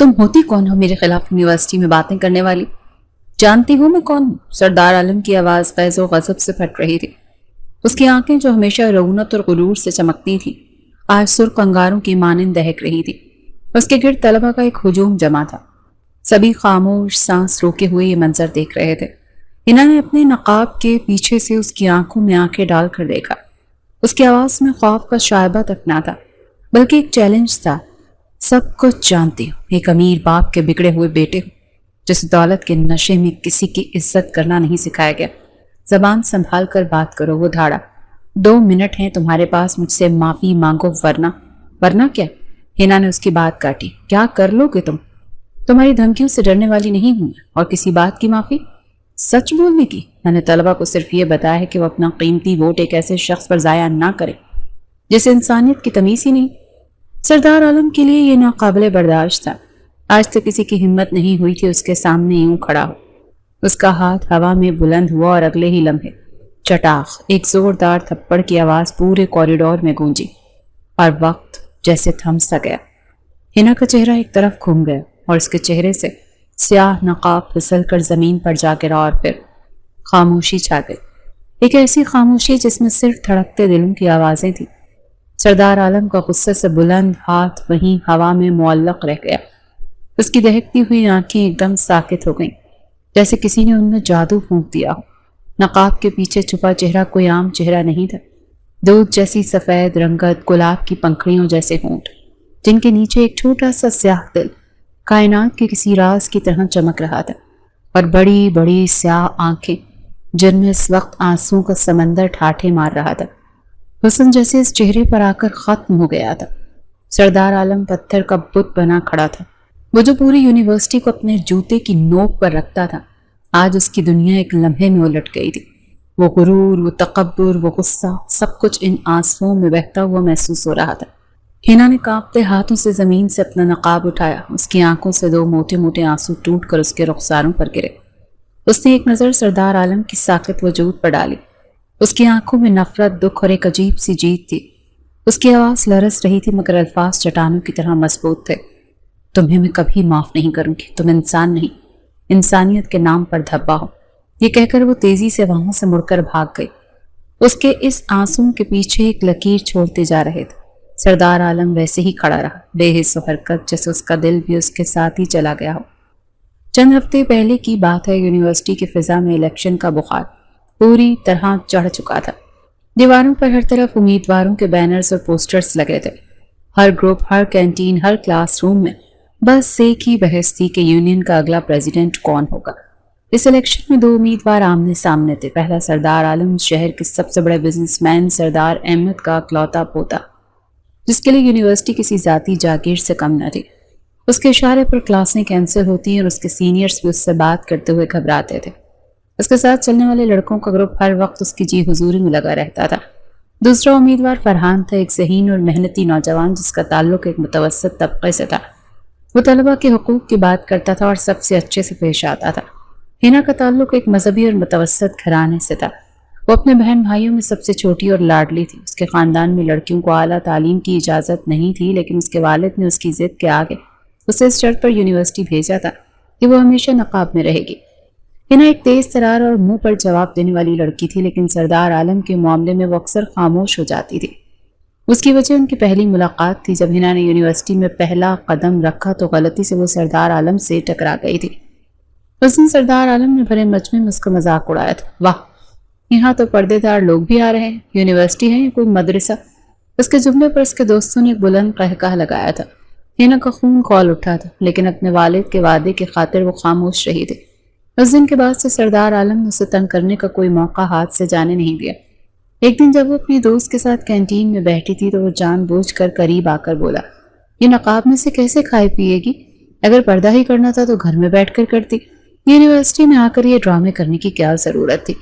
تم ہوتی کون ہو میرے خلاف یونیورسٹی میں باتیں کرنے والی؟ جانتی ہوں میں کون ہوں؟ سردار عالم کی آواز فیض و غضب سے پھٹ رہی تھی۔ اس کی آنکھیں جو ہمیشہ رونت اور غرور سے چمکتی تھیں آج سرخ انگاروں کی مانند دہک رہی تھی۔ اس کے گرد طلبہ کا ایک ہجوم جمع تھا۔ سبھی خاموش سانس روکے ہوئے یہ منظر دیکھ رہے تھے۔ انہوں نے اپنے نقاب کے پیچھے سے اس کی آنکھوں میں آنکھیں ڈال کر دیکھا۔ اس کی آواز میں خوف کا شائبہ تک نہ تھا، بلکہ ایک چیلنج تھا۔ سب کچھ جانتی ہوں، ایک امیر باپ کے بگڑے ہوئے بیٹے ہوں جس دولت کے نشے میں کسی کی عزت کرنا نہیں سکھایا گیا۔ زبان سنبھال کر بات کرو، وہ دھاڑا۔ 2 منٹ ہیں تمہارے پاس، مجھ سے معافی مانگو ورنہ کیا؟ ہینا نے اس کی بات کاٹی۔ کیا کر لو گے تم؟ تمہاری دھمکیوں سے ڈرنے والی نہیں ہوں، اور کسی بات کی معافی؟ سچ بولنے کی؟ میں نے طلبہ کو صرف یہ بتایا ہے کہ وہ اپنا قیمتی ووٹ ایک ایسے شخص پر ضائع نہ کرے جسے انسانیت کی تمیز ہی نہیں۔ سردار عالم کے لیے یہ ناقابل برداشت تھا۔ آج تک کسی کی ہمت نہیں ہوئی تھی اس کے سامنے یوں کھڑا ہو۔ اس کا ہاتھ ہوا میں بلند ہوا اور اگلے ہی لمحے چٹاخ ایک زوردار تھپڑ کی آواز پورے کوریڈور میں گونجی اور وقت جیسے تھم سا گیا۔ ہینا کا چہرہ ایک طرف گھوم گیا اور اس کے چہرے سے سیاہ نقاب پھسل کر زمین پر جا گرا اور پھر خاموشی چھا گئی، ایک ایسی خاموشی جس میں صرف دھڑکتے دلوں کی آوازیں تھیں۔ سردار عالم کا غصے سے بلند ہاتھ وہیں ہوا میں معلق رہ گیا۔ اس کی دہکتی ہوئی آنکھیں ایک دم ساکت ہو گئیں، جیسے کسی نے ان میں جادو پھونک دیا ہو۔ نقاب کے پیچھے چھپا چہرہ کوئی عام چہرہ نہیں تھا۔ دودھ جیسی سفید رنگت، گلاب کی پنکھڑیوں جیسے ہونٹ، جن کے نیچے ایک چھوٹا سا سیاہ دل کائنات کے کسی راز کی طرح چمک رہا تھا، اور بڑی بڑی سیاہ آنکھیں جن میں اس وقت آنسوں کا سمندر ٹھاٹھے مار رہا تھا۔ حسن جیسے اس چہرے پر آ کر ختم ہو گیا تھا۔ سردار عالم پتھر کا بت بنا کھڑا تھا۔ وہ جو پوری یونیورسٹی کو اپنے جوتے کی نوک پر رکھتا تھا، آج اس کی دنیا ایک لمحے میں الٹ گئی تھی۔ وہ غرور، وہ تکبر، وہ غصہ، سب کچھ ان آنسوؤں میں بہتا ہوا محسوس ہو رہا تھا۔ ہینا نے کانپتے ہاتھوں سے زمین سے اپنا نقاب اٹھایا۔ اس کی آنکھوں سے 2 موٹے موٹے آنسو ٹوٹ کر اس کے رخساروں پر گرے۔ اس نے ایک نظر سردار عالم کی ساکت وجود پر ڈالی۔ اس کی آنکھوں میں نفرت، دکھ اور ایک عجیب سی جیت تھی۔ اس کی آواز لرز رہی تھی مگر الفاظ چٹانوں کی طرح مضبوط تھے۔ تمہیں میں کبھی معاف نہیں کروں گی، تم انسان نہیں، انسانیت کے نام پر دھبا ہو۔ یہ کہہ کر وہ تیزی سے وہاں سے مڑ کر بھاگ گئی۔ اس کے اس آنسوں کے پیچھے ایک لکیر چھوڑتے جا رہے تھے۔ سردار عالم ویسے ہی کھڑا رہا، بے حس و حرکت، جیسے اس کا دل بھی اس کے ساتھ ہی چلا گیا ہو۔ چند ہفتے پہلے کی بات ہے، یونیورسٹی کی فضا میں الیکشن کا بخار پوری طرح چڑھ چکا تھا۔ دیواروں پر ہر طرف امیدواروں کے بینرز اور پوسٹرز لگے تھے۔ ہر گروپ، ہر کینٹین، ہر کلاس روم میں بس ایک ہی بحث تھی کہ یونین کا اگلا پریزیڈنٹ کون ہوگا۔ اس الیکشن میں 2 امیدوار آمنے سامنے تھے۔ پہلا سردار عالم، شہر کے سب سے بڑے بزنس مین سردار احمد کا اکلوتا پوتا، جس کے لیے یونیورسٹی کسی ذاتی جاگیر سے کم نہ تھی۔ اس کے اشارے پر کلاسیں کینسل ہوتی اور اس کے سینئرز بھی اس سے بات کرتے ہوئے گھبراتے تھے۔ اس کے ساتھ چلنے والے لڑکوں کا گروپ ہر وقت اس کی جی حضوری میں لگا رہتا تھا۔ دوسرا امیدوار فرحان تھا، ایک ذہین اور محنتی نوجوان جس کا تعلق ایک متوسط طبقے سے تھا۔ وہ طلبہ کے حقوق کی بات کرتا تھا اور سب سے اچھے سے پیش آتا تھا۔ ہینا کا تعلق ایک مذہبی اور متوسط گھرانے سے تھا۔ وہ اپنے بہن بھائیوں میں سب سے چھوٹی اور لاڈلی تھی۔ اس کے خاندان میں لڑکیوں کو اعلیٰ تعلیم کی اجازت نہیں تھی، لیکن اس کے والد نے اس کی ضد کے آگے اسے اس شرط پر یونیورسٹی بھیجا تھا کہ وہ ہمیشہ نقاب میں رہے گی۔ ہینا ایک تیز ترار اور منہ پر جواب دینے والی لڑکی تھی، لیکن سردار عالم کے معاملے میں وہ اکثر خاموش ہو جاتی تھی۔ اس کی وجہ ان کی پہلی ملاقات تھی۔ جب ہینا نے یونیورسٹی میں پہلا قدم رکھا تو غلطی سے وہ سردار عالم سے ٹکرا گئی تھی۔ اس دن سردار عالم نے بھرے مجمع میں اس کا مذاق اڑایا تھا۔ واہ، یہاں تو پردے دار لوگ بھی آ رہے ہیں، یونیورسٹی ہے یا کوئی مدرسہ؟ اس کے جملے پر اس کے دوستوں نے ایک بلند قہقہ لگایا تھا۔ ہینا کا خون کھول اٹھا تھا، لیکن اپنے والد کے وعدے کی خاطر وہ خاموش رہی تھی۔ اس دن کے بعد سے سردار عالم نے اسے تنگ کرنے کا کوئی موقع ہاتھ سے جانے نہیں دیا۔ ایک دن جب وہ اپنی دوست کے ساتھ کینٹین میں بیٹھی تھی تو وہ جان بوجھ کر قریب آ کر بولا، یہ نقاب میں سے کیسے کھائے پیے گی؟ اگر پردہ ہی کرنا تھا تو گھر میں بیٹھ کر کرتی، یونیورسٹی میں آ کر یہ ڈرامے کرنے کی کیا ضرورت تھی؟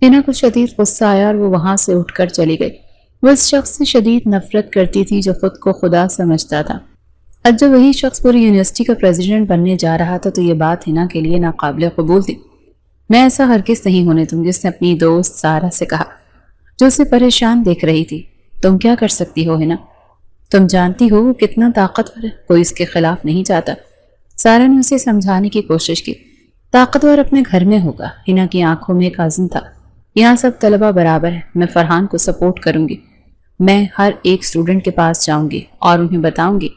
ہینا کو شدید غصہ آیا اور وہ وہاں سے اٹھ کر چلی گئی۔ وہ اس شخص سے شدید نفرت کرتی تھی جو خود کو خدا سمجھتا تھا۔ اب جب وہی شخص پوری یونیورسٹی کا پریزیڈنٹ بننے جا رہا تھا تو یہ بات ہینا کے لیے ناقابل قبول تھی۔ میں ایسا ہرگز نہیں ہونے دوں گی، اس نے اپنی دوست سارا سے کہا جو اسے پریشان دیکھ رہی تھی۔ تم کیا کر سکتی ہو ہینا؟ تم جانتی ہو وہ کتنا طاقتور ہے، کوئی اس کے خلاف نہیں جاتا۔ سارا نے اسے سمجھانے کی کوشش کی۔ طاقتور اپنے گھر میں ہوگا۔ ہنا کی آنکھوں میں ایک عزم تھا۔ یہاں سب طلبہ برابر ہیں، میں فرحان کو سپورٹ کروں گی۔ میں ہر ایک اسٹوڈنٹ کے پاس جاؤں گی اور انہیں بتاؤں گی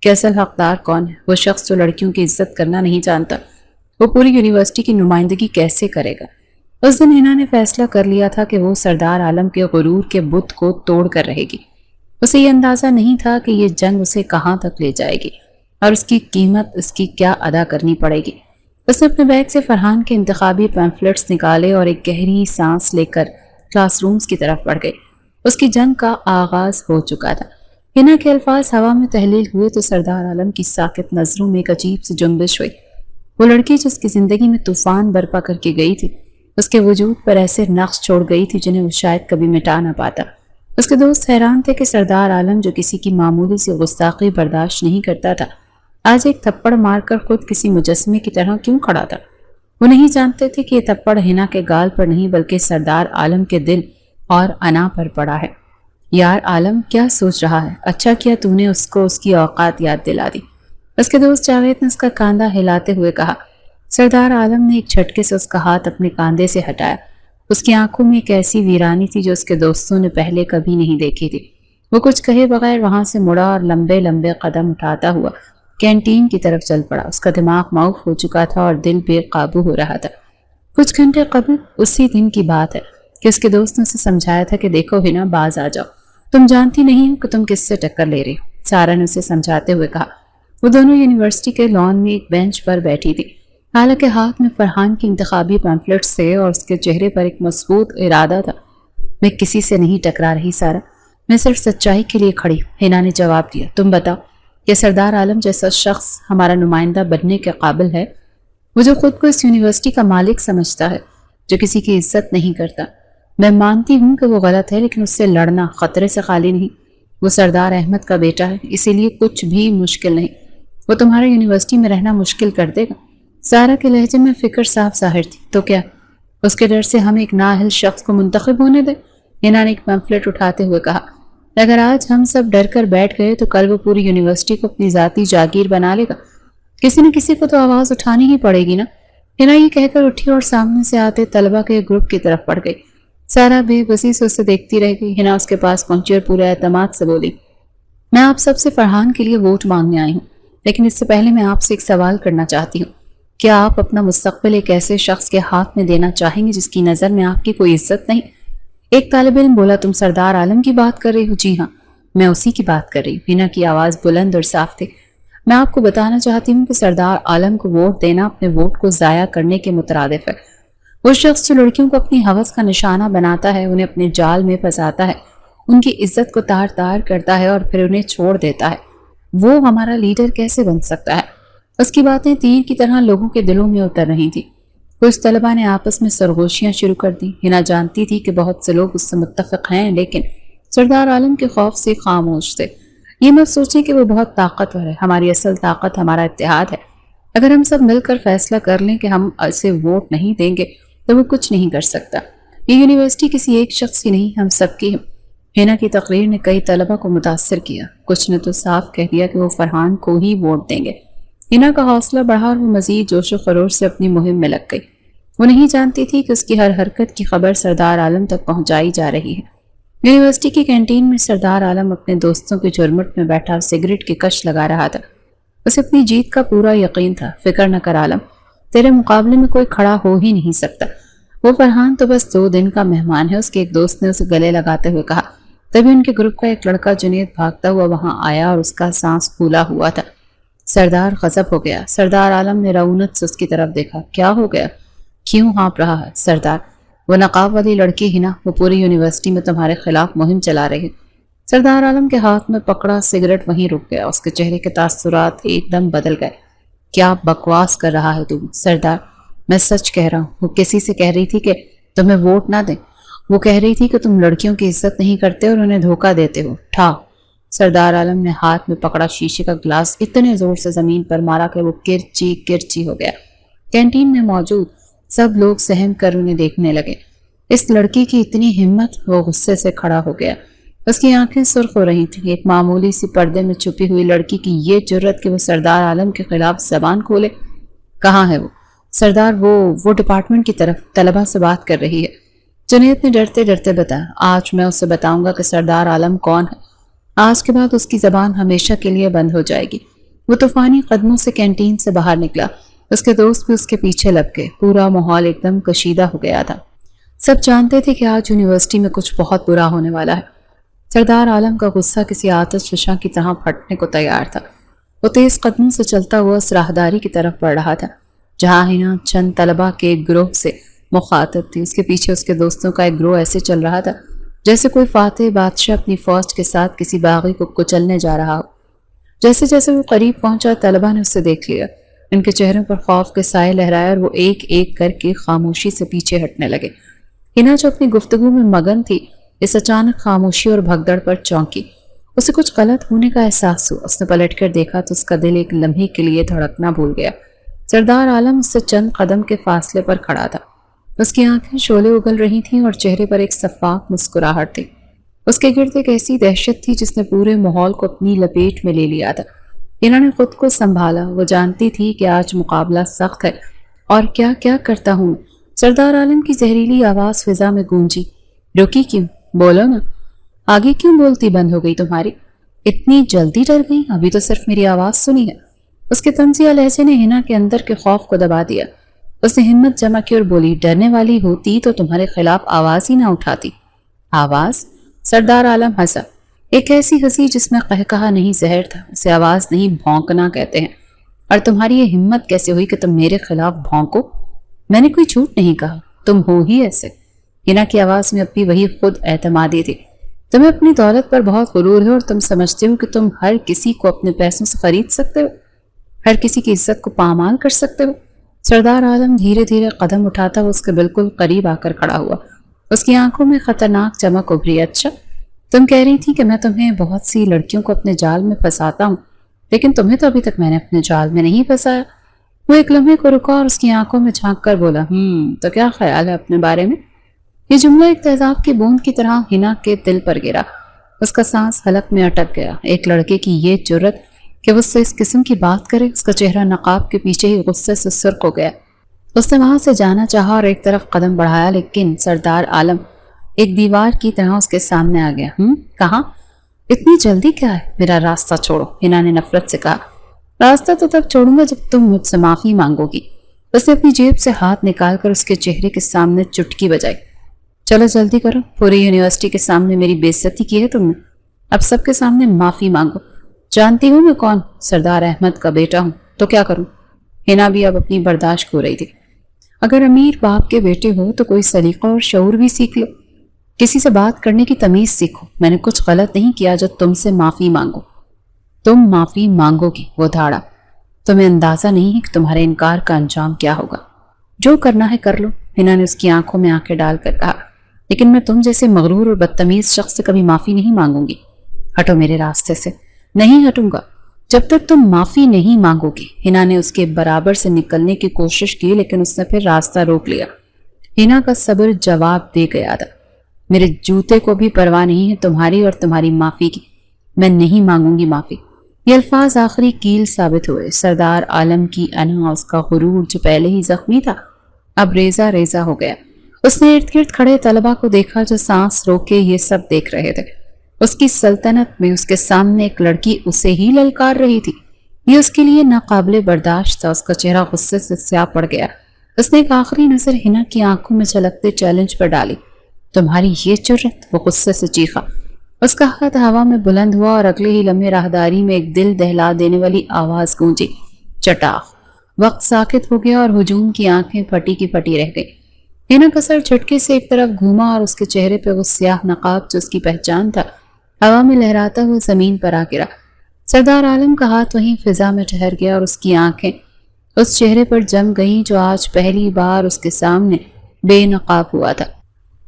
کہ اصل حقدار کون ہے۔ وہ شخص جو لڑکیوں کی عزت کرنا نہیں جانتا، وہ پوری یونیورسٹی کی نمائندگی کیسے کرے گا؟ اس دن ہنا نے فیصلہ کر لیا تھا کہ وہ سردار عالم کے غرور کے بت کو توڑ کر رہے گی۔ اسے یہ اندازہ نہیں تھا کہ یہ جنگ اسے کہاں تک لے جائے گی اور اس کی قیمت اس کی کیا ادا کرنی پڑے گی۔ اس نے اپنے بیگ سے فرحان کے انتخابی پیمفلٹس نکالے اور ایک گہری سانس لے کر کلاس رومز کی طرف بڑھ گئی۔ اس کی جنگ کا آغاز ہو چکا تھا۔ ہنا کے الفاظ ہوا میں تحلیل ہوئے تو سردار عالم کی ساکت نظروں میں ایک عجیب سی جنبش ہوئی۔ وہ لڑکی جس کی زندگی میں طوفان برپا کر کے گئی تھی، اس کے وجود پر ایسے نقش چھوڑ گئی تھی جنہیں وہ شاید کبھی مٹا نہ پاتا۔ اس کے دوست حیران تھے کہ سردار عالم جو کسی کی معمولی سی گستاخی برداشت نہیں کرتا تھا، آج ایک تھپڑ مار کر خود کسی مجسمے کی طرح کیوں کھڑا تھا۔ وہ نہیں جانتے تھے کہ یہ تھپڑ ہنا کے گال پر نہیں بلکہ سردار عالم کے دل اور انا پر پڑا ہے۔ یار عالم کیا سوچ رہا ہے؟ اچھا کیا تو نے اس کو اس کی اوقات یاد دلا دی۔ اس کے دوست جاوید نے اس کا کاندھا ہلاتے ہوئے کہا۔ سردار عالم نے ایک جھٹکے سے اس کا ہاتھ اپنے کاندھے سے ہٹایا۔ اس کی آنکھوں میں ایک ایسی ویرانی تھی جو اس کے دوستوں نے پہلے کبھی نہیں دیکھی تھی۔ وہ کچھ کہے بغیر وہاں سے مڑا اور لمبے لمبے قدم اٹھاتا ہوا کینٹین کی طرف چل پڑا۔ اس کا دماغ معوف ہو چکا تھا اور دل بے قابو ہو رہا تھا۔ کچھ گھنٹے قبل اسی دن کی بات ہے کہ اس کے دوست نے اسے سمجھایا تھا کہ دیکھو ہنا، باز آ جاؤ، تم جانتی نہیں ہو کہ تم کس سے ٹکر لے رہی ہو۔ سارا نے اسے سمجھاتے ہوئے کہا۔ وہ دونوں یونیورسٹی کے لان میں ایک بینچ پر بیٹھی تھی، حالانکہ ہاتھ میں فرحان کی انتخابی پیمفلٹس تھے اور اس کے چہرے پر ایک مضبوط ارادہ تھا۔ میں کسی سے نہیں ٹکرا رہی سارا، میں صرف سچائی کے لیے کھڑی۔ ہنا نے جواب دیا۔ تم بتاؤ کہ سردار عالم جیسا شخص ہمارا نمائندہ بننے کے قابل ہے؟ وہ جو خود کو اس یونیورسٹی کا مالک سمجھتا ہے، جو کسی کی عزت نہیں کرتا۔ میں مانتی ہوں کہ وہ غلط ہے، لیکن اس سے لڑنا خطرے سے خالی نہیں۔ وہ سردار احمد کا بیٹا ہے، اسی لیے کچھ بھی مشکل نہیں۔ وہ تمہارے یونیورسٹی میں رہنا مشکل کر دے گا۔ سارا کے لہجے میں فکر صاف ظاہر تھی۔ تو کیا اس کے ڈر سے ہم ایک نااہل شخص کو منتخب ہونے دیں؟ ہنا نے ایک پیمفلٹ اٹھاتے ہوئے کہا۔ اگر آج ہم سب ڈر کر بیٹھ گئے تو کل وہ پوری یونیورسٹی کو اپنی ذاتی جاگیر بنا لے گا۔ کسی نہ کسی کو تو آواز اٹھانی ہی پڑے گی نا۔ ہنا یہ کہہ کر اٹھی اور سامنے سے آتے طلبہ کے گروپ کی طرف بڑھ گئی۔ سارا بے بسی سے اسے دیکھتی رہ گئی۔ ہنا اس کے پاس پہنچی اور پورے اعتماد سے بولی، میں آپ سب سے فرحان کے لیے ووٹ مانگنے آئی ہوں، لیکن اس سے پہلے میں آپ سے ایک سوال کرنا چاہتی ہوں۔ کیا آپ اپنا مستقبل ایک ایسے شخص کے ہاتھ میں دینا چاہیں گے جس کی نظر میں آپ کی کوئی عزت نہیں؟ ایک طالب علم بولا۔ تم سردار عالم کی بات کر رہی ہو؟ جی ہاں، میں اسی کی بات کر رہی ہوں۔ ہنا کی آواز بلند اور صاف تھی۔ میں آپ کو بتانا چاہتی ہوں کہ سردار عالم کو ووٹ دینا اپنے ووٹ کو ضائع کرنے کے مترادف ہے۔ وہ شخص جو لڑکیوں کو اپنی ہوس کا نشانہ بناتا ہے، انہیں اپنے جال میں پھنساتا ہے، ان کی عزت کو تار تار کرتا ہے اور پھر انہیں چھوڑ دیتا ہے، وہ ہمارا لیڈر کیسے بن سکتا ہے؟ اس کی باتیں تیر کی طرح لوگوں کے دلوں میں اتر رہی تھی۔ کچھ طلبہ نے آپس میں سرگوشیاں شروع کر دی۔ ہنا جانتی تھی کہ بہت سے لوگ اس سے متفق ہیں، لیکن سردار عالم کے خوف سے خاموش تھے۔ یہ مت سوچیں کہ وہ بہت طاقتور ہے، ہماری اصل طاقت ہمارا اتحاد ہے۔ اگر ہم سب مل کر فیصلہ کر لیں کہ ہم اسے ووٹ نہیں دیں گے تو وہ کچھ نہیں کر سکتا۔ یہ یونیورسٹی کسی ایک شخص کی نہیں، ہم سب کی ہے۔ ہنا کی تقریر نے کئی طلبہ کو متاثر کیا۔ کچھ نے تو صاف کہہ دیا کہ وہ فرحان کو ہی ووٹ دیں گے۔ ہنا کا حوصلہ بڑھا اور وہ مزید جوش و خروش سے اپنی مہم میں لگ گئی۔ وہ نہیں جانتی تھی کہ اس کی ہر حرکت کی خبر سردار عالم تک پہنچائی جا رہی ہے۔ یونیورسٹی کی کینٹین میں سردار عالم اپنے دوستوں کے جھرمٹ میں بیٹھا سگریٹ کی کش لگا رہا تھا۔ اسے اپنی جیت کا پورا یقین تھا۔ فکر نہ کر عالم، تیرے مقابلے میں کوئی کھڑا ہو ہی نہیں سکتا۔ وہ فرحان تو بس 2 دن کا مہمان ہے، اس کے ایک دوست نے اسے گلے لگاتے ہوئے کہا۔ تبھی ان کے گروپ کا ایک لڑکا جنید بھاگتا ہوا وہاں آیا اور اس کا سانس پھولا ہوا تھا۔ سردار غضب ہو گیا۔ سردار عالم نے رعونت سے اس کی طرف دیکھا۔ کیا ہو گیا؟ کیوں ہانپ رہا ہے؟ سردار، وہ نقاب والی لڑکی ہی نا، وہ پوری یونیورسٹی میں تمہارے خلاف مہم چلا رہی ہے۔ سردار عالم کے ہاتھ میں پکڑا سگریٹ وہیں رک گیا۔ اس کے چہرے کے تاثرات ایک دم بدل گئے۔ کیا بکواس کر رہا ہے تم؟ سردار، میں سچ کہہ رہا ہوں۔ وہ کسی سے کہہ رہی تھی کہ تمہیں ووٹ نہ دیں۔ وہ کہہ رہی تھی کہ تم لڑکیوں کی عزت نہیں کرتے اور انہیں دھوکہ دیتے ہو۔ ٹھا! سردار عالم نے ہاتھ میں پکڑا شیشے کا گلاس اتنے زور سے زمین پر مارا کہ وہ کرچی کرچی ہو گیا۔ کینٹین میں موجود سب لوگ سہم کر انہیں دیکھنے لگے۔ اس لڑکی کی اتنی ہمت! وہ غصے سے کھڑا ہو گیا۔ اس کی آنکھیں سرخ ہو رہی تھیں. ایک معمولی سی پردے میں چھپی ہوئی لڑکی کی یہ جرت کہ وہ سردار عالم کے خلاف زبان کھولے. کہاں ہے وہ؟ سردار وہ ڈپارٹمنٹ کی طرف طلبہ سے بات کر رہی ہے. جنید نے ڈرتے ڈرتے بتایا. آج میں اسے بتاؤں گا کہ سردار عالم کون ہے. آج کے بعد اس کی زبان ہمیشہ کے لیے بند ہو جائے گی. وہ طوفانی قدموں سے کینٹین سے باہر نکلا. اس کے دوست بھی اس کے پیچھے لپ گئے. پورا ماحول ایک دم کشیدہ ہو گیا تھا. سب جانتے تھے کہ آج یونیورسٹی میں کچھ بہت برا ہونے والا ہے. سردار عالم کا غصہ کسی آتش فشاں کی طرح پھٹنے کو تیار تھا. وہ تیز قدموں سے چلتا ہوا اس راہداری کی طرف بڑھ رہا تھا جہاں ہنا چند طلبہ کے ایک گروہ سے مخاطب تھی. اس کے پیچھے اس کے دوستوں کا ایک گروہ ایسے چل رہا تھا جیسے کوئی فاتح بادشاہ اپنی فوج کے ساتھ کسی باغی کو کچلنے جا رہا ہو. جیسے جیسے وہ قریب پہنچا طلبہ نے اسے دیکھ لیا. ان کے چہروں پر خوف کے سائے لہرائے اور وہ ایک ایک کر کے خاموشی سے پیچھے ہٹنے لگے. ہنا جو اپنی گفتگو میں مگن تھی اس اچانک خاموشی اور بھگدڑ پر چونکی. اسے کچھ غلط ہونے کا احساس ہوا. اس نے پلٹ کر دیکھا تو اس کا دل ایک لمحے کے لیے دھڑکنا بھول گیا. سردار عالم اس سے چند قدم کے فاصلے پر کھڑا تھا. اس کی آنکھیں شعلے اگل رہی تھیں اور چہرے پر ایک شفاف مسکراہٹ تھی. اس کے گرد ایک ایسی دہشت تھی جس نے پورے ماحول کو اپنی لپیٹ میں لے لیا تھا. انہوں نے خود کو سنبھالا. وہ جانتی تھی کہ آج مقابلہ سخت ہے اور کیا کیا کرتا ہوں. سردار عالم کی زہریلی آواز فضا میں گونجی. رکی کیوں؟ بولو نا. آگے کیوں بولتی بند ہو گئی تمہاری؟ اتنی جلدی ڈر گئی؟ ابھی تو صرف میری آواز سنی ہے. اس کے طنزیہ لہجے نے ہنا کے اندر کے خوف کو دبا دیا. اس نے ہمت جمع کی اور بولی. ڈرنے والی ہوتی تو تمہارے خلاف آواز ہی نہ اٹھاتی. آواز؟ سردار عالم ہنسا. ایک ایسی ہنسی جس میں قہقہا نہیں زہر تھا. اسے آواز نہیں بھونکنا کہتے ہیں. اور تمہاری یہ ہمت کیسے ہوئی کہ تم میرے خلاف بھونکو؟ میں نے کوئی جھوٹ نہیں کہا. تم ہو ہی ایسے. ہنا کی آواز میں اب بھی وہی خود اعتمادی تھی. تمہیں اپنی دولت پر بہت غرور ہے اور تم سمجھتے ہو کہ تم ہر کسی کو اپنے پیسوں سے خرید سکتے ہو، ہر کسی کی عزت کو پامال کر سکتے ہو. سردار عالم دھیرے دھیرے قدم اٹھاتا وہ اس کے بالکل قریب آ کر کھڑا ہوا. اس کی آنکھوں میں خطرناک چمک ابھری. اچھا، تم کہہ رہی تھی کہ میں تمہیں بہت سی لڑکیوں کو اپنے جال میں پھنساتا ہوں، لیکن تمہیں تو ابھی تک میں نے اپنے جال میں نہیں پھنسایا. وہ ایک لمحے کو رکا اور اس کی آنکھوں میں جھانک کر بولا. تو کیا خیال ہے اپنے بارے میں؟ یہ جملہ ایک تیزاب کی بوند کی طرح ہنا کے دل پر گرا. اس کا سانس حلق میں اٹک گیا. ایک لڑکے کی یہ جرت کہ وہ اس سے اس قسم کی بات کرے. اس کا چہرہ نقاب کے پیچھے ہی غصے سے سرخ ہو گیا. اس نے وہاں سے جانا چاہا اور ایک طرف قدم بڑھایا، لیکن سردار عالم ایک دیوار کی طرح اس کے سامنے آ گیا. کہاں؟ اتنی جلدی کیا ہے؟ میرا راستہ چھوڑو. ہنا نے نفرت سے کہا. راستہ تو تب چھوڑوں گا جب تم مجھ سے معافی مانگو گی. اس نے اپنی جیب سے ہاتھ نکال کر اس کے چہرے کے سامنے چٹکی بجائی. چلو جلدی کرو. پوری یونیورسٹی کے سامنے میری بے عزتی کی ہے تم نے. اب سب کے سامنے معافی مانگو. جانتی ہوں میں کون؟ سردار احمد کا بیٹا ہوں. تو کیا کروں؟ ہنا بھی اب اپنی برداشت کھو رہی تھی. اگر امیر باپ کے بیٹے ہو تو کوئی سلیقہ اور شعور بھی سیکھ لو. کسی سے بات کرنے کی تمیز سیکھو. میں نے کچھ غلط نہیں کیا جو تم سے معافی مانگو. تم معافی مانگو گی؟ وہ دھاڑا. تمہیں اندازہ نہیں ہے کہ تمہارے انکار کا انجام کیا ہوگا. جو کرنا ہے کر لو. ہنا نے اس کی آنکھوں میں آنکھیں ڈال کر کہا. لیکن میں تم جیسے مغرور اور بدتمیز شخص سے کبھی معافی نہیں مانگوں گی. ہٹو میرے راستے سے. نہیں ہٹوں گا جب تک تم معافی نہیں مانگو گی. ہنا نے اس کے برابر سے نکلنے کی کوشش کی لیکن اس نے پھر راستہ روک لیا. ہنا کا صبر جواب دے گیا تھا. میرے جوتے کو بھی پرواہ نہیں ہے تمہاری اور تمہاری معافی کی. میں نہیں مانگوں گی معافی. یہ الفاظ آخری کیل ثابت ہوئے. سردار عالم کی انا، اس کا غرور جو پہلے ہی زخمی تھا، اب ریزہ ریزہ ہو گیا. اس نے ارد گرد کھڑے طلبہ کو دیکھا جو سانس روکے یہ سب دیکھ رہے تھے. اس کی سلطنت میں اس کے سامنے ایک لڑکی اسے ہی للکار رہی تھی. یہ اس کے لیے ناقابل برداشت تھا. اس کا چہرہ غصے سے سیاہ پڑ گیا. اس نے ایک آخری نظر ہنا کی آنکھوں میں جھلکتے چیلنج پر ڈالی. تمہاری یہ جرت؟ وہ غصے سے چیخا. اس کا ہاتھ ہوا میں بلند ہوا اور اگلے ہی لمحے راہداری میں ایک دل دہلا دینے والی آواز گونجی. چٹاخ. وقت ساکت ہو گیا اور ہجوم کی آنکھیں پھٹی کی پھٹی رہ گئی. ہنا کا سر جھٹکے سے ایک طرف گھوما اور اس کے چہرے پہ وہ سیاہ نقاب جو اس کی پہچان تھا ہوا میں لہراتا ہوا زمین پر آ گرا. سردار عالم کا ہاتھ وہیں فضا میں ٹھہر گیا اور اس کی آنکھیں اس چہرے پر جم گئیں جو آج پہلی بار اس کے سامنے بے نقاب ہوا تھا.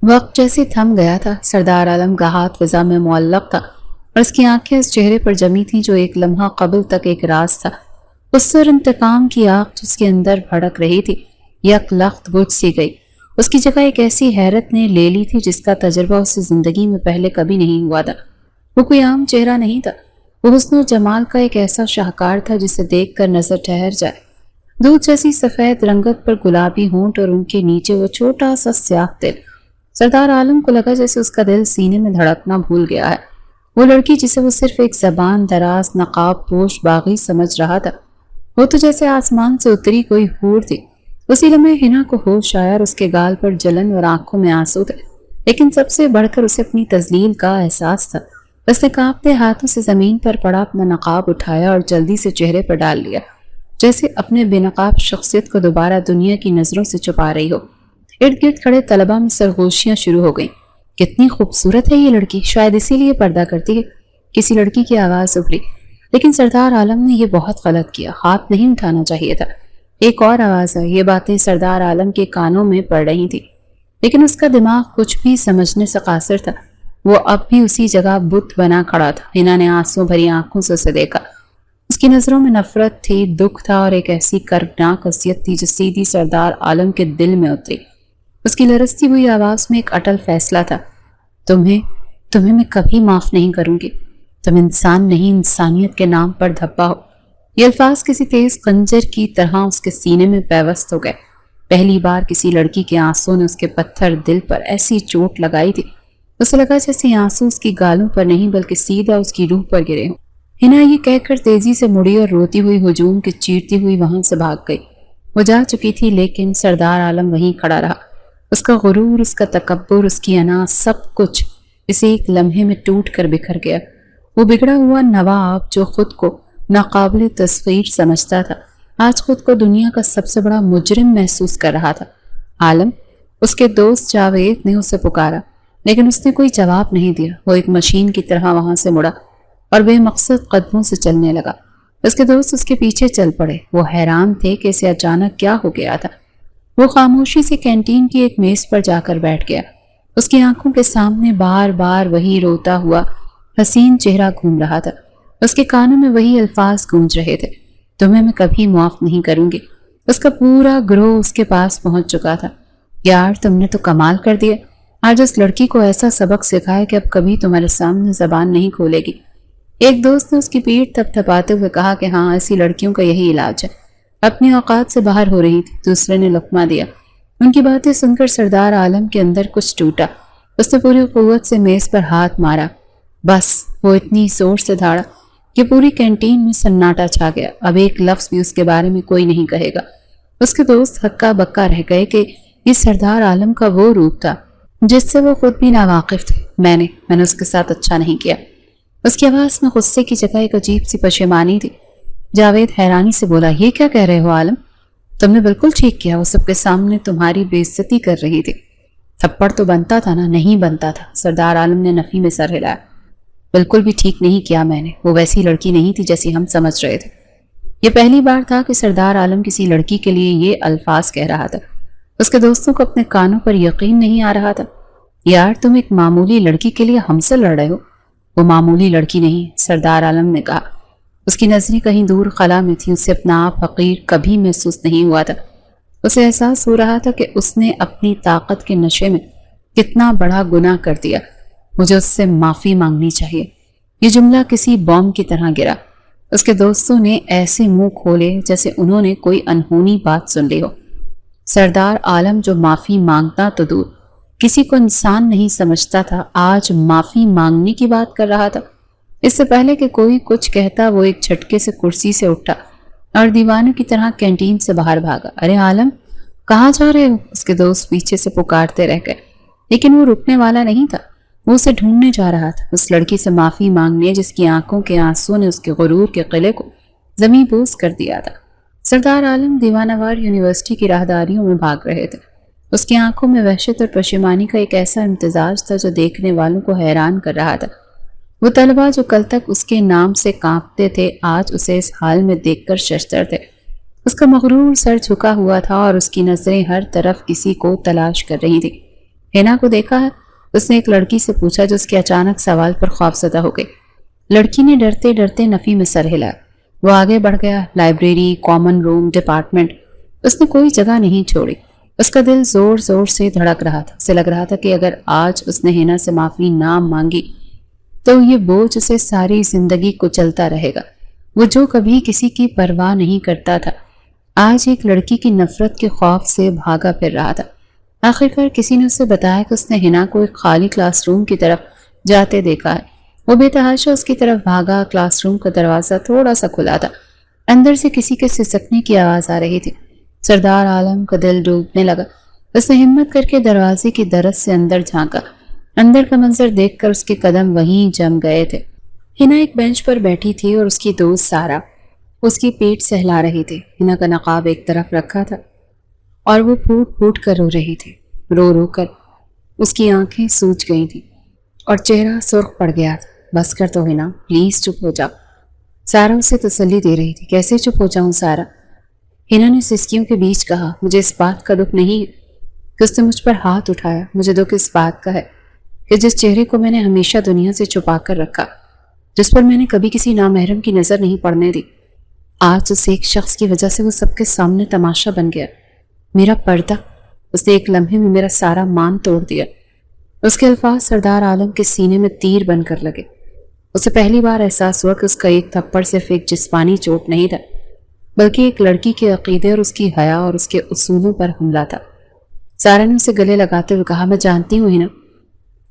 وقت جیسے تھم گیا تھا. سردار عالم کا ہاتھ فضا میں معلق تھا اور اس کی آنکھیں اس چہرے پر جمی تھیں جو ایک لمحہ قبل تک ایک راز تھا. اس پر انتقام کی آگ جس کے اندر بھڑک رہی تھی یک لخت بجھ سی گئی اس کی جگہ ایک ایسی حیرت نے لے لی تھی جس کا تجربہ اسے زندگی میں پہلے کبھی نہیں ہوا تھا۔ وہ کوئی عام چہرہ نہیں تھا، وہ حسن و جمال کا ایک ایسا شاہکار تھا جسے دیکھ کر نظر ٹھہر جائے۔ دودھ جیسی سفید رنگت پر گلابی ہونٹ اور ان کے نیچے وہ چھوٹا سا سیاہ دل۔ سردار عالم کو لگا جیسے اس کا دل سینے میں دھڑکنا بھول گیا ہے۔ وہ لڑکی جسے وہ صرف ایک زبان دراز نقاب پوش باغی سمجھ رہا تھا، وہ تو جیسے آسمان سے اتری کوئی حور تھی۔ اسی لمحے حنا کو ہوش آیا اور اس کے گال پر جلن اور آنکھوں میں آنسو تھے، لیکن سب سے بڑھ کر اسے اپنی تذلیل کا احساس تھا۔ اس نے کانپتے ہاتھوں سے زمین پر پڑا اپنا نقاب اٹھایا اور جلدی سے چہرے پر ڈال لیا، جیسے اپنے بے نقاب شخصیت کو دوبارہ دنیا کی نظروں سے چھپا رہی ہو۔ ارد گرد کھڑے طلباء میں سرگوشیاں شروع ہو گئیں۔ کتنی خوبصورت ہے یہ لڑکی، شاید اسی لیے پردہ کرتی ہے، کسی لڑکی کی آواز ابھری۔ لیکن سردار عالم نے یہ بہت غلط کیا، ہاتھ نہیں اٹھانا چاہیے تھا۔ ایک اور آواز ہے۔ یہ باتیں سردار عالم کے کانوں میں پڑ رہی تھی، لیکن اس کا دماغ کچھ بھی سمجھنے سے قاصر تھا۔ وہ اب بھی اسی جگہ بت بنا کھڑا تھا۔ حنا نے آنسو بھری آنکھوں سے اسے دیکھا۔ اس کی نظروں میں نفرت تھی، دکھ تھا اور ایک ایسی کربناک حیثیت تھی جو سیدھی سردار عالم کے دل میں اتری۔ اس کی لرزتی ہوئی آواز میں ایک اٹل فیصلہ تھا۔ تمہیں میں کبھی معاف نہیں کروں گی۔ تم انسان نہیں، انسانیت کے نام پر دھبا ہو۔ یہ الفاظ کسی تیز خنجر کی طرح اس کے سینے میں پیوست ہو گئے۔ پہلی بار کسی لڑکی کے آنسوں نے اس کے پتھر دل پر ایسی چوٹ لگائی تھی، اسے لگا جیسے آنسو اس کی گالوں پر نہیں بلکہ سیدھا اس کی روح پر گرے ہوں۔ حنا یہ کہہ کر تیزی سے مڑی اور روتی ہوئی ہجوم کے چیرتی ہوئی وہاں سے بھاگ گئی۔ وہ جا چکی تھی، لیکن سردار عالم وہیں کھڑا رہا۔ اس کا غرور، اس کا تکبر، اس کی انا، سب کچھ اسے ایک لمحے میں ٹوٹ کر بکھر گیا۔ وہ بگڑا ہوا نواب جو خود کو ناقابل تصویر سمجھتا تھا، آج خود کو دنیا کا سب سے بڑا مجرم محسوس کر رہا تھا۔ عالم، اس کے دوست جاوید نے اسے پکارا، لیکن اس نے کوئی جواب نہیں دیا۔ وہ ایک مشین کی طرح وہاں سے مڑا اور بے مقصد قدموں سے چلنے لگا۔ اس کے دوست اس کے پیچھے چل پڑے۔ وہ حیران تھے کہ اسے اچانک کیا ہو گیا تھا۔ وہ خاموشی سے کینٹین کی ایک میز پر جا کر بیٹھ گیا۔ اس کی آنکھوں کے سامنے بار بار وہی روتا ہوا حسین چہرہ گھوم رہا تھا۔ اس کے کانوں میں وہی الفاظ گونج رہے تھے، تمہیں میں کبھی معاف نہیں کروں گی۔ اس کا پورا گروہ اس کے پاس پہنچ چکا تھا۔ یار، تم نے تو کمال کر دیا۔ آج اس لڑکی کو ایسا سبق سکھایا کہ اب کبھی تمہارے سامنے زبان نہیں کھولے گی۔ ایک دوست نے اس کی پیٹھ تھپ تھپاتے ہوئے کہا کہ ہاں، ایسی لڑکیوں کا یہی علاج ہے، اپنی اوقات سے باہر ہو رہی تھی۔ دوسرے نے لقمہ دیا۔ ان کی باتیں سن کر سردار عالم کے اندر کچھ ٹوٹا۔ اس نے پوری قوت سے میز پر ہاتھ مارا۔ بس، وہ اتنی زور سے دھاڑا کہ پوری کینٹین میں سناٹا چھا گیا۔ اب ایک لفظ بھی اس کے بارے میں کوئی نہیں کہے گا۔ اس کے دوست ہکا بکا رہ گئے کہ یہ سردار عالم کا وہ روپ تھا جس سے وہ خود بھی ناواقف تھے۔ میں نے اس کے ساتھ اچھا نہیں کیا۔ اس کی آواز میں غصے کی جگہ ایک عجیب سی پشیمانی تھی۔ جاوید حیرانی سے بولا، یہ کیا کہہ رہے ہو عالم؟ تم نے بالکل ٹھیک کیا، وہ سب کے سامنے تمہاری بے عزتی کر رہی تھی۔ تھپڑ تو بنتا تھا نا؟ نہیں بنتا تھا۔ سردار عالم نے نفی میں سر ہلایا۔ بالکل بھی ٹھیک نہیں کیا میں نے، وہ ویسی لڑکی نہیں تھی جیسی ہم سمجھ رہے تھے۔ یہ پہلی بار تھا کہ سردار عالم کسی لڑکی کے لیے یہ الفاظ کہہ رہا تھا۔ اس کے دوستوں کو اپنے کانوں پر یقین نہیں آ رہا تھا۔ یار، تم ایک معمولی لڑکی کے لیے ہم سے لڑ رہے ہو؟ وہ معمولی لڑکی نہیں، سردار عالم نے کہا۔ اس کی نظریں کہیں دور خلا میں تھی۔ اسے اپنا آپ حقیر کبھی محسوس نہیں ہوا تھا۔ اسے احساس ہو رہا تھا کہ اس نے اپنی طاقت کے نشے میں کتنا بڑا گناہ کر دیا۔ مجھے اس سے معافی مانگنی چاہیے۔ یہ جملہ کسی بم کی طرح گرا۔ اس کے دوستوں نے ایسے منہ کھولے جیسے انہوں نے کوئی انہونی بات سن لی ہو۔ سردار عالم جو معافی مانگتا تو دور، کسی کو انسان نہیں سمجھتا تھا، آج معافی مانگنے کی بات کر رہا تھا۔ اس سے پہلے کہ کوئی کچھ کہتا، وہ ایک جھٹکے سے کرسی سے اٹھا اور دیوانوں کی طرح کینٹین سے باہر بھاگا۔ ارے عالم، کہاں جا رہے ہو؟ اس کے دوست پیچھے سے پکارتے رہ گئے، لیکن وہ رکنے والا نہیں تھا۔ وہ اسے ڈھونڈنے جا رہا تھا، اس لڑکی سے معافی مانگنے جس کی آنکھوں کے آنسوں نے اس کے غرور کے قلعے کو زمیں بوس کر دیا تھا۔ سردار عالم دیوانہ وار یونیورسٹی کی راہداریوں میں بھاگ رہے تھے۔ اس کی آنکھوں میں وحشت اور پشیمانی کا ایک ایسا امتزاج تھا جو دیکھنے والوں کو حیران کر رہا تھا۔ وہ طلباء جو کل تک اس کے نام سے کانپتے تھے، آج اسے اس حال میں دیکھ کر ششدر تھے۔ اس کا مغرور سر جھکا ہوا تھا اور اس کی نظریں ہر طرف کسی کو تلاش کر رہی تھیں۔ حنا کو دیکھا ہے؟ اس نے ایک لڑکی سے پوچھا جو اس کے اچانک سوال پر خوفزدہ ہو گئی۔ لڑکی نے ڈرتے ڈرتے نفی میں سر ہلایا۔ وہ آگے بڑھ گیا۔ لائبریری، کامن روم، ڈپارٹمنٹ، اس نے کوئی جگہ نہیں چھوڑی۔ اس کا دل زور زور سے دھڑک رہا تھا. اسے لگ رہا تھا کہ اگر آج اس نے ہینا سے معافی نہ مانگی تو یہ بوجھ اسے ساری زندگی کچلتا رہے گا. وہ جو کبھی کسی کی پرواہ نہیں کرتا تھا آج ایک لڑکی کی نفرت کے خوف سے بھاگا پھر رہا تھا. آخرکار کسی نے اسے بتایا کہ اس نے ہینا کو ایک خالی کلاس روم کی طرف جاتے دیکھا ہے. وہ بے تحاشا اس کی طرف بھاگا. کلاس روم کا دروازہ تھوڑا سا کھلا تھا. اندر سے کسی کے سسکنے کی آواز آ رہی تھی. سردار عالم کا دل ڈوبنے لگا. اس نے ہمت کر کے دروازے کی درز سے اندر جھانکا. اندر کا منظر دیکھ کر اس کے قدم وہیں جم گئے تھے. ہینا ایک بینچ پر بیٹھی تھی اور اس کی دوست سارا اس کی پیٹ سہلا رہی تھی. ہینا کا نقاب ایک طرف رکھا تھا اور وہ پھوٹ پھوٹ کر رو رہی تھی. رو رو کر اس کی آنکھیں سوج گئی تھیں اور چہرہ سرخ پڑ گیا تھا. بس کر تو ہینا، پلیز چپ ہو جاؤ. سارا اسے تسلی دے رہی تھی. کیسے چپ ہو جاؤں سارا؟ ہینا نے سسکیوں کے بیچ کہا. مجھے اس بات کا دکھ نہیں کہ اس نے مجھ پر ہاتھ اٹھایا. مجھے دکھ اس بات کا ہے کہ جس چہرے کو میں نے ہمیشہ دنیا سے چھپا کر رکھا، جس پر میں نے کبھی کسی نامحرم کی نظر نہیں پڑنے دی، آج اس ایک شخص کی وجہ سے وہ سب کے سامنے تماشا بن گیا. میرا پردہ، اس نے ایک لمحے میں میرا سارا مان توڑ دیا. اس کے الفاظ سردار عالم کے سینے میں تیر بن کر لگے. اسے پہلی بار احساس ہوا کہ اس کا ایک تھپڑ صرف ایک جسمانی چوٹ نہیں تھا بلکہ ایک لڑکی کے عقیدے اور اس کی حیا اور اس کے اصولوں پر حملہ تھا. سارا نے اسے گلے لگاتے ہوئے کہا، میں جانتی ہوں ہینا،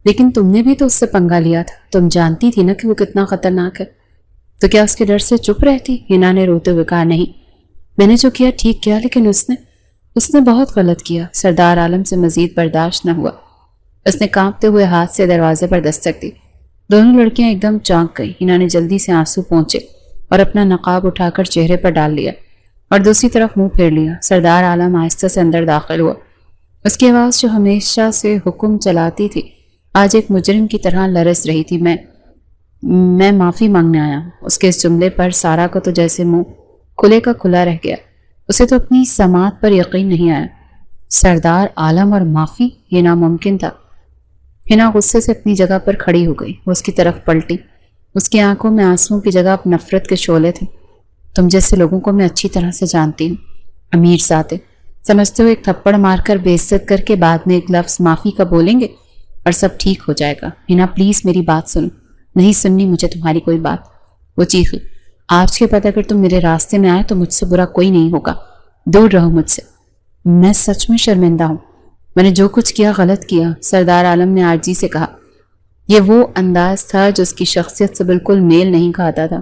لیکن تم نے بھی تو اس سے پنگا لیا تھا. تم جانتی تھی نا کہ وہ کتنا خطرناک ہے، تو کیا اس کے ڈر سے چپ رہتی؟ ہینا نے روتے ہوئے کہا، نہیں، میں نے جو کیا ٹھیک کیا، لیکن اس نے بہت غلط کیا. سردار عالم سے مزید برداشت نہ ہوا. اس نے کانپتے ہوئے ہاتھ سے دروازے پر دستک دی. دونوں لڑکیاں ایک دم چونک گئی. ہینا نے جلدی سے آنسو پہنچے اور اپنا نقاب اٹھا کر چہرے پر ڈال لیا اور دوسری طرف منہ پھیر لیا. سردار عالم آہستہ سے اندر داخل ہوا. اس کی آواز جو ہمیشہ سے حکم چلاتی تھی آج ایک مجرم کی طرح لرز رہی تھی. میں معافی مانگنے آیا ہوں. اس کے اس جملے پر سارا کو تو جیسے منہ کھلے کا کھلا رہ گیا. اسے تو اپنی سماعت پر یقین نہیں آیا. سردار عالم اور معافی، یہ ناممکن تھا. ہینا غصے سے اپنی جگہ پر کھڑی ہو گئی. وہ اس کی طرف پلٹی. اس کی آنکھوں میں آنسوؤں کی جگہ نفرت کے شعلے تھے. تم جیسے لوگوں کو میں اچھی طرح سے جانتی ہوں. امیر ذاتے، سمجھتے ہو ایک تھپڑ مار کر بے عزت کر کے بعد میں ایک لفظ معافی کا بولیں گے اور سب ٹھیک ہو جائے گا؟ ہینا پلیز میری بات سنو. نہیں سننی مجھے تمہاری کوئی بات. وہ چیخی. آج کے بعد اگر تم میرے راستے میں آئے تو مجھ سے برا کوئی نہیں ہوگا. دور رہو مجھ سے. میں سچ میں شرمندہ ہوں. میں نے جو کچھ کیا غلط کیا. سردار عالم نے عاجزی سے کہا. یہ وہ انداز تھا جو اس کی شخصیت سے بالکل میل نہیں کھاتا تھا.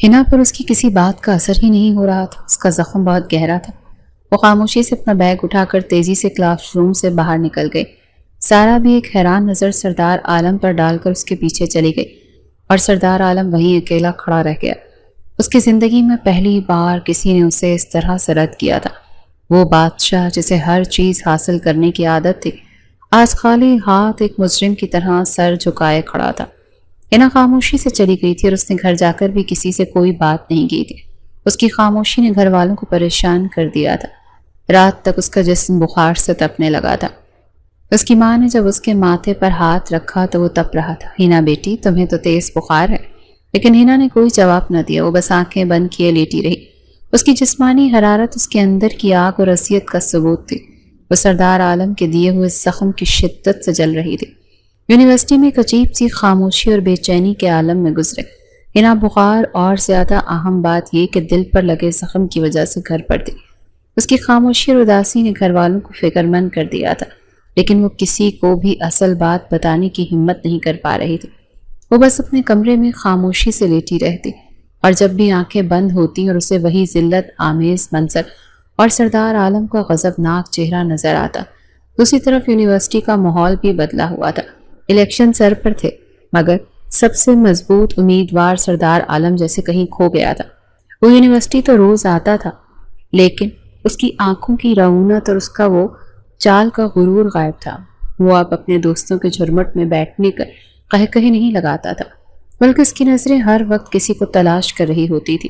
ہینا پر اس کی کسی بات کا اثر ہی نہیں ہو رہا تھا. اس کا زخم بہت گہرا تھا. وہ خاموشی سے اپنا بیگ اٹھا کر تیزی سے کلاس روم سے باہر نکل گئی. سارا بھی ایک حیران نظر سردار عالم پر ڈال کر اس کے پیچھے چلی گئی اور سردار عالم وہیں اکیلا کھڑا رہ گیا. اس کی زندگی میں پہلی بار کسی نے اسے اس طرح سے رد کیا تھا. وہ بادشاہ جسے ہر چیز حاصل کرنے کی عادت تھی آج خالی ہاتھ ایک مجرم کی طرح سر جھکائے کھڑا تھا. ہینا خاموشی سے چلی گئی تھی اور اس نے گھر جا کر بھی کسی سے کوئی بات نہیں کی تھی. اس کی خاموشی نے گھر والوں کو پریشان کر دیا تھا. رات تک اس کا جسم بخار سے تپنے لگا تھا. اس کی ماں نے جب اس کے ماتھے پر ہاتھ رکھا تو وہ تپ رہا تھا. ہینا بیٹی، تمہیں تو تیز بخار ہے. لیکن ہینا نے کوئی جواب نہ دیا. وہ بس آنکھیں بند کیے لیٹی رہی. اس کی جسمانی حرارت اس کے اندر کی آگ اور اذیت کا ثبوت تھی. وہ سردار عالم کے دیے ہوئے زخم کی شدت سے جل رہی تھی. یونیورسٹی میں ایک عجیب سی خاموشی اور بے چینی کے عالم میں گزرے. ہینا بخار اور زیادہ اہم بات یہ کہ دل پر لگے زخم کی وجہ سے گھر پر تھی. اس کی خاموشی اور اداسی نے گھر والوں کو فکر مند کر دیا تھا، لیکن وہ کسی کو بھی اصل بات بتانے کی ہمت نہیں کر پا رہی تھی. وہ بس اپنے کمرے میں خاموشی سے لیٹی رہتی اور جب بھی آنکھیں بند ہوتی اور اسے وہی ذلت آمیز منظر اور سردار عالم کا غضبناک چہرہ نظر آتا. دوسری طرف یونیورسٹی کا ماحول بھی بدلا ہوا تھا. الیکشن سر پر تھے مگر سب سے مضبوط امیدوار سردار عالم جیسے کہیں کھو گیا تھا. وہ یونیورسٹی تو روز آتا تھا لیکن اس کی آنکھوں کی رعونت اور اس کا وہ چال کا غرور غائب تھا. وہ اب اپنے دوستوں کے جھرمٹ میں بیٹھنے کا کہے نہیں لگاتا تھا بلکہ اس کی نظریں ہر وقت کسی کو تلاش کر رہی ہوتی تھی.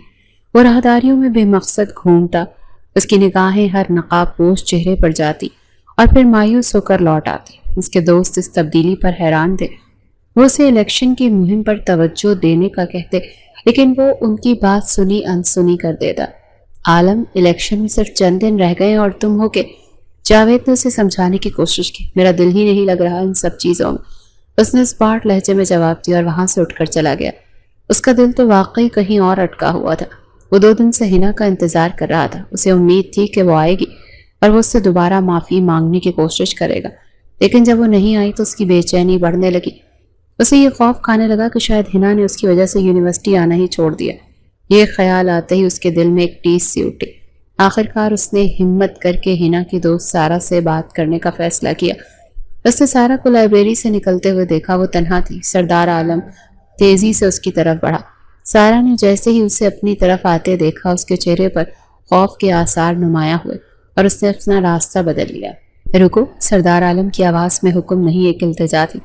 وہ راہداریوں میں بے مقصد گھومتا. اس کی نگاہیں ہر نقاب پوش چہرے پر جاتی اور پھر مایوس ہو کر لوٹ آتی. اس کے دوست اس تبدیلی پر حیران تھے. وہ اسے الیکشن کی مہم پر توجہ دینے کا کہتے لیکن وہ ان کی بات سنی انسنی کر دیتا. عالم، الیکشن میں صرف چند دن رہ گئے اور تم ہو کہ جاوید نے اسے سمجھانے کی کوشش کی، میرا دل ہی نہیں لگ رہا ان سب چیزوں میں۔ اس نے اسپاٹ لہجے میں جواب دیا اور وہاں سے اٹھ کر چلا گیا۔ اس کا دل تو واقعی کہیں اور اٹکا ہوا تھا۔ وہ 2 دن سے ہنا کا انتظار کر رہا تھا۔ اسے امید تھی کہ وہ آئے گی اور وہ اس سے دوبارہ معافی مانگنے کی کوشش کرے گا، لیکن جب وہ نہیں آئی تو اس کی بے چینی بڑھنے لگی۔ اسے یہ خوف کھانے لگا کہ شاید ہنا نے اس کی وجہ سے یونیورسٹی آنا ہی چھوڑ دیا۔ یہ خیال آتے ہی اس کے دل میں ایک ٹیس سی اٹھی۔ آخرکار اس نے ہمت کر کے ہنا کی دوست سارا سے بات کرنے کا فیصلہ کیا۔ اس نے سارا کو لائبریری سے نکلتے ہوئے دیکھا، وہ تنہا تھی۔ سردار عالم تیزی سے اس کی طرف بڑھا۔ سارا نے جیسے ہی اسے اپنی طرف آتے دیکھا، اس کے چہرے پر خوف کے آثار نمایاں ہوئے اور اس نے اپنا راستہ بدل لیا۔ رکو، سردار عالم کی آواز میں حکم نہیں، ایک التجا تھی۔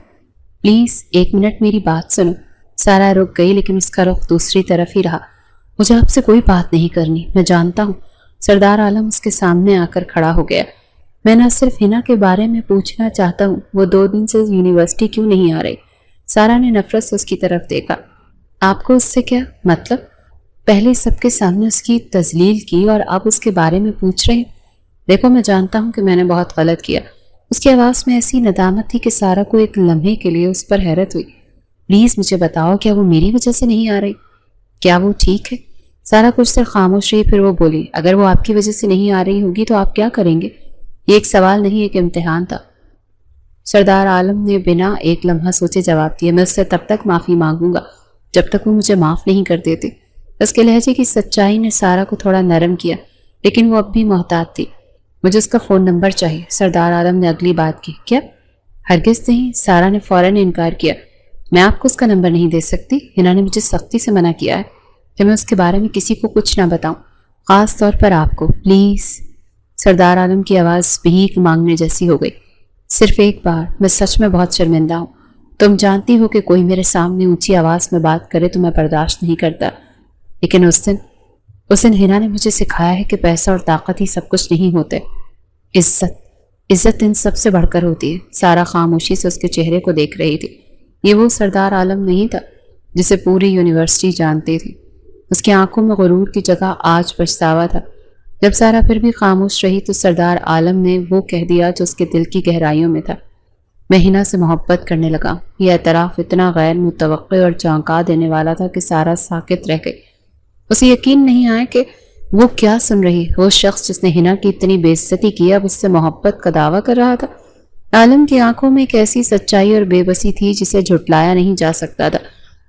پلیز 1 منٹ میری بات سنو۔ سارا رک گئی لیکن اس کا رخ دوسری طرف ہی رہا۔ مجھے آپ سے کوئی بات نہیں کرنی، میں جانتا ہوں۔ سردار عالم اس کے سامنے آ کر کھڑا ہو گیا۔ میں نہ صرف ہنا کے بارے میں پوچھنا چاہتا ہوں، وہ 2 دن سے یونیورسٹی کیوں نہیں آ رہی؟ سارا نے نفرت سے اس کی طرف دیکھا۔ آپ کو اس سے کیا مطلب؟ پہلے سب کے سامنے اس کی تذلیل کی اور اب اس کے بارے میں پوچھ رہے ہیں؟ دیکھو، میں جانتا ہوں کہ میں نے بہت غلط کیا۔ اس کی آواز میں ایسی ندامت تھی کہ سارا کو ایک لمحے کے لیے اس پر حیرت ہوئی۔ پلیز مجھے بتاؤ، کیا وہ میری وجہ سے نہیں آ رہی؟ کیا وہ ٹھیک ہے؟ سارا کچھ دیر خاموش رہی، پھر وہ بولی، اگر وہ آپ کی وجہ سے نہیں آ رہی ہوگی تو آپ کیا کریں گے؟ یہ ایک سوال نہیں، ایک امتحان تھا۔ سردار عالم نے بنا ایک لمحہ سوچے جواب دیا، میں اس سے تب تک معافی مانگوں گا جب تک وہ مجھے معاف نہیں کر دیتے۔ اس کے لہجے کی سچائی نے سارا کو تھوڑا نرم کیا، لیکن وہ اب بھی محتاط تھی۔ مجھے اس کا فون نمبر چاہیے، سردار عالم نے اگلی بات کی۔ کیا؟ ہرگز نہیں، سارا نے فوراً انکار کیا۔ میں آپ کو اس کا نمبر نہیں دے سکتی، ہنا نے مجھے سختی سے منع کیا ہے کہ میں اس کے بارے میں کسی کو کچھ نہ بتاؤں، خاص طور پر آپ کو۔ پلیز۔ سردار عالم کی آواز بھیک مانگنے جیسی ہو گئی۔ صرف ایک بار، میں سچ میں بہت شرمندہ ہوں۔ تم جانتی ہو کہ کوئی میرے سامنے اونچی آواز میں بات کرے تو میں برداشت نہیں کرتا، لیکن اس دن ہنا نے مجھے سکھایا ہے کہ پیسہ اور طاقت ہی سب کچھ نہیں ہوتے۔ عزت ان سب سے بڑھ کر ہوتی ہے۔ سارا خاموشی سے اس کے چہرے کو دیکھ رہی تھی۔ یہ وہ سردار عالم نہیں تھا جسے پوری یونیورسٹی جانتی تھی۔ اس کی آنکھوں میں غرور کی جگہ آج پچھتاوا تھا۔ جب سارا پھر بھی خاموش رہی تو سردار عالم نے وہ کہہ دیا جو اس کے دل کی گہرائیوں میں تھا۔ میں ہنا سے محبت کرنے لگا۔ یہ اعتراف اتنا غیر متوقع اور چونکا دینے والا تھا کہ سارا ساکت رہ گئی۔ اسے یقین نہیں آیا کہ وہ کیا سن رہی۔ وہ شخص جس نے ہنا کی اتنی بے عزتی کی اب اس سے محبت کا دعویٰ کر رہا تھا۔ عالم کی آنکھوں میں ایک ایسی سچائی اور بے بسی تھی جسے جھٹلایا نہیں جا سکتا تھا۔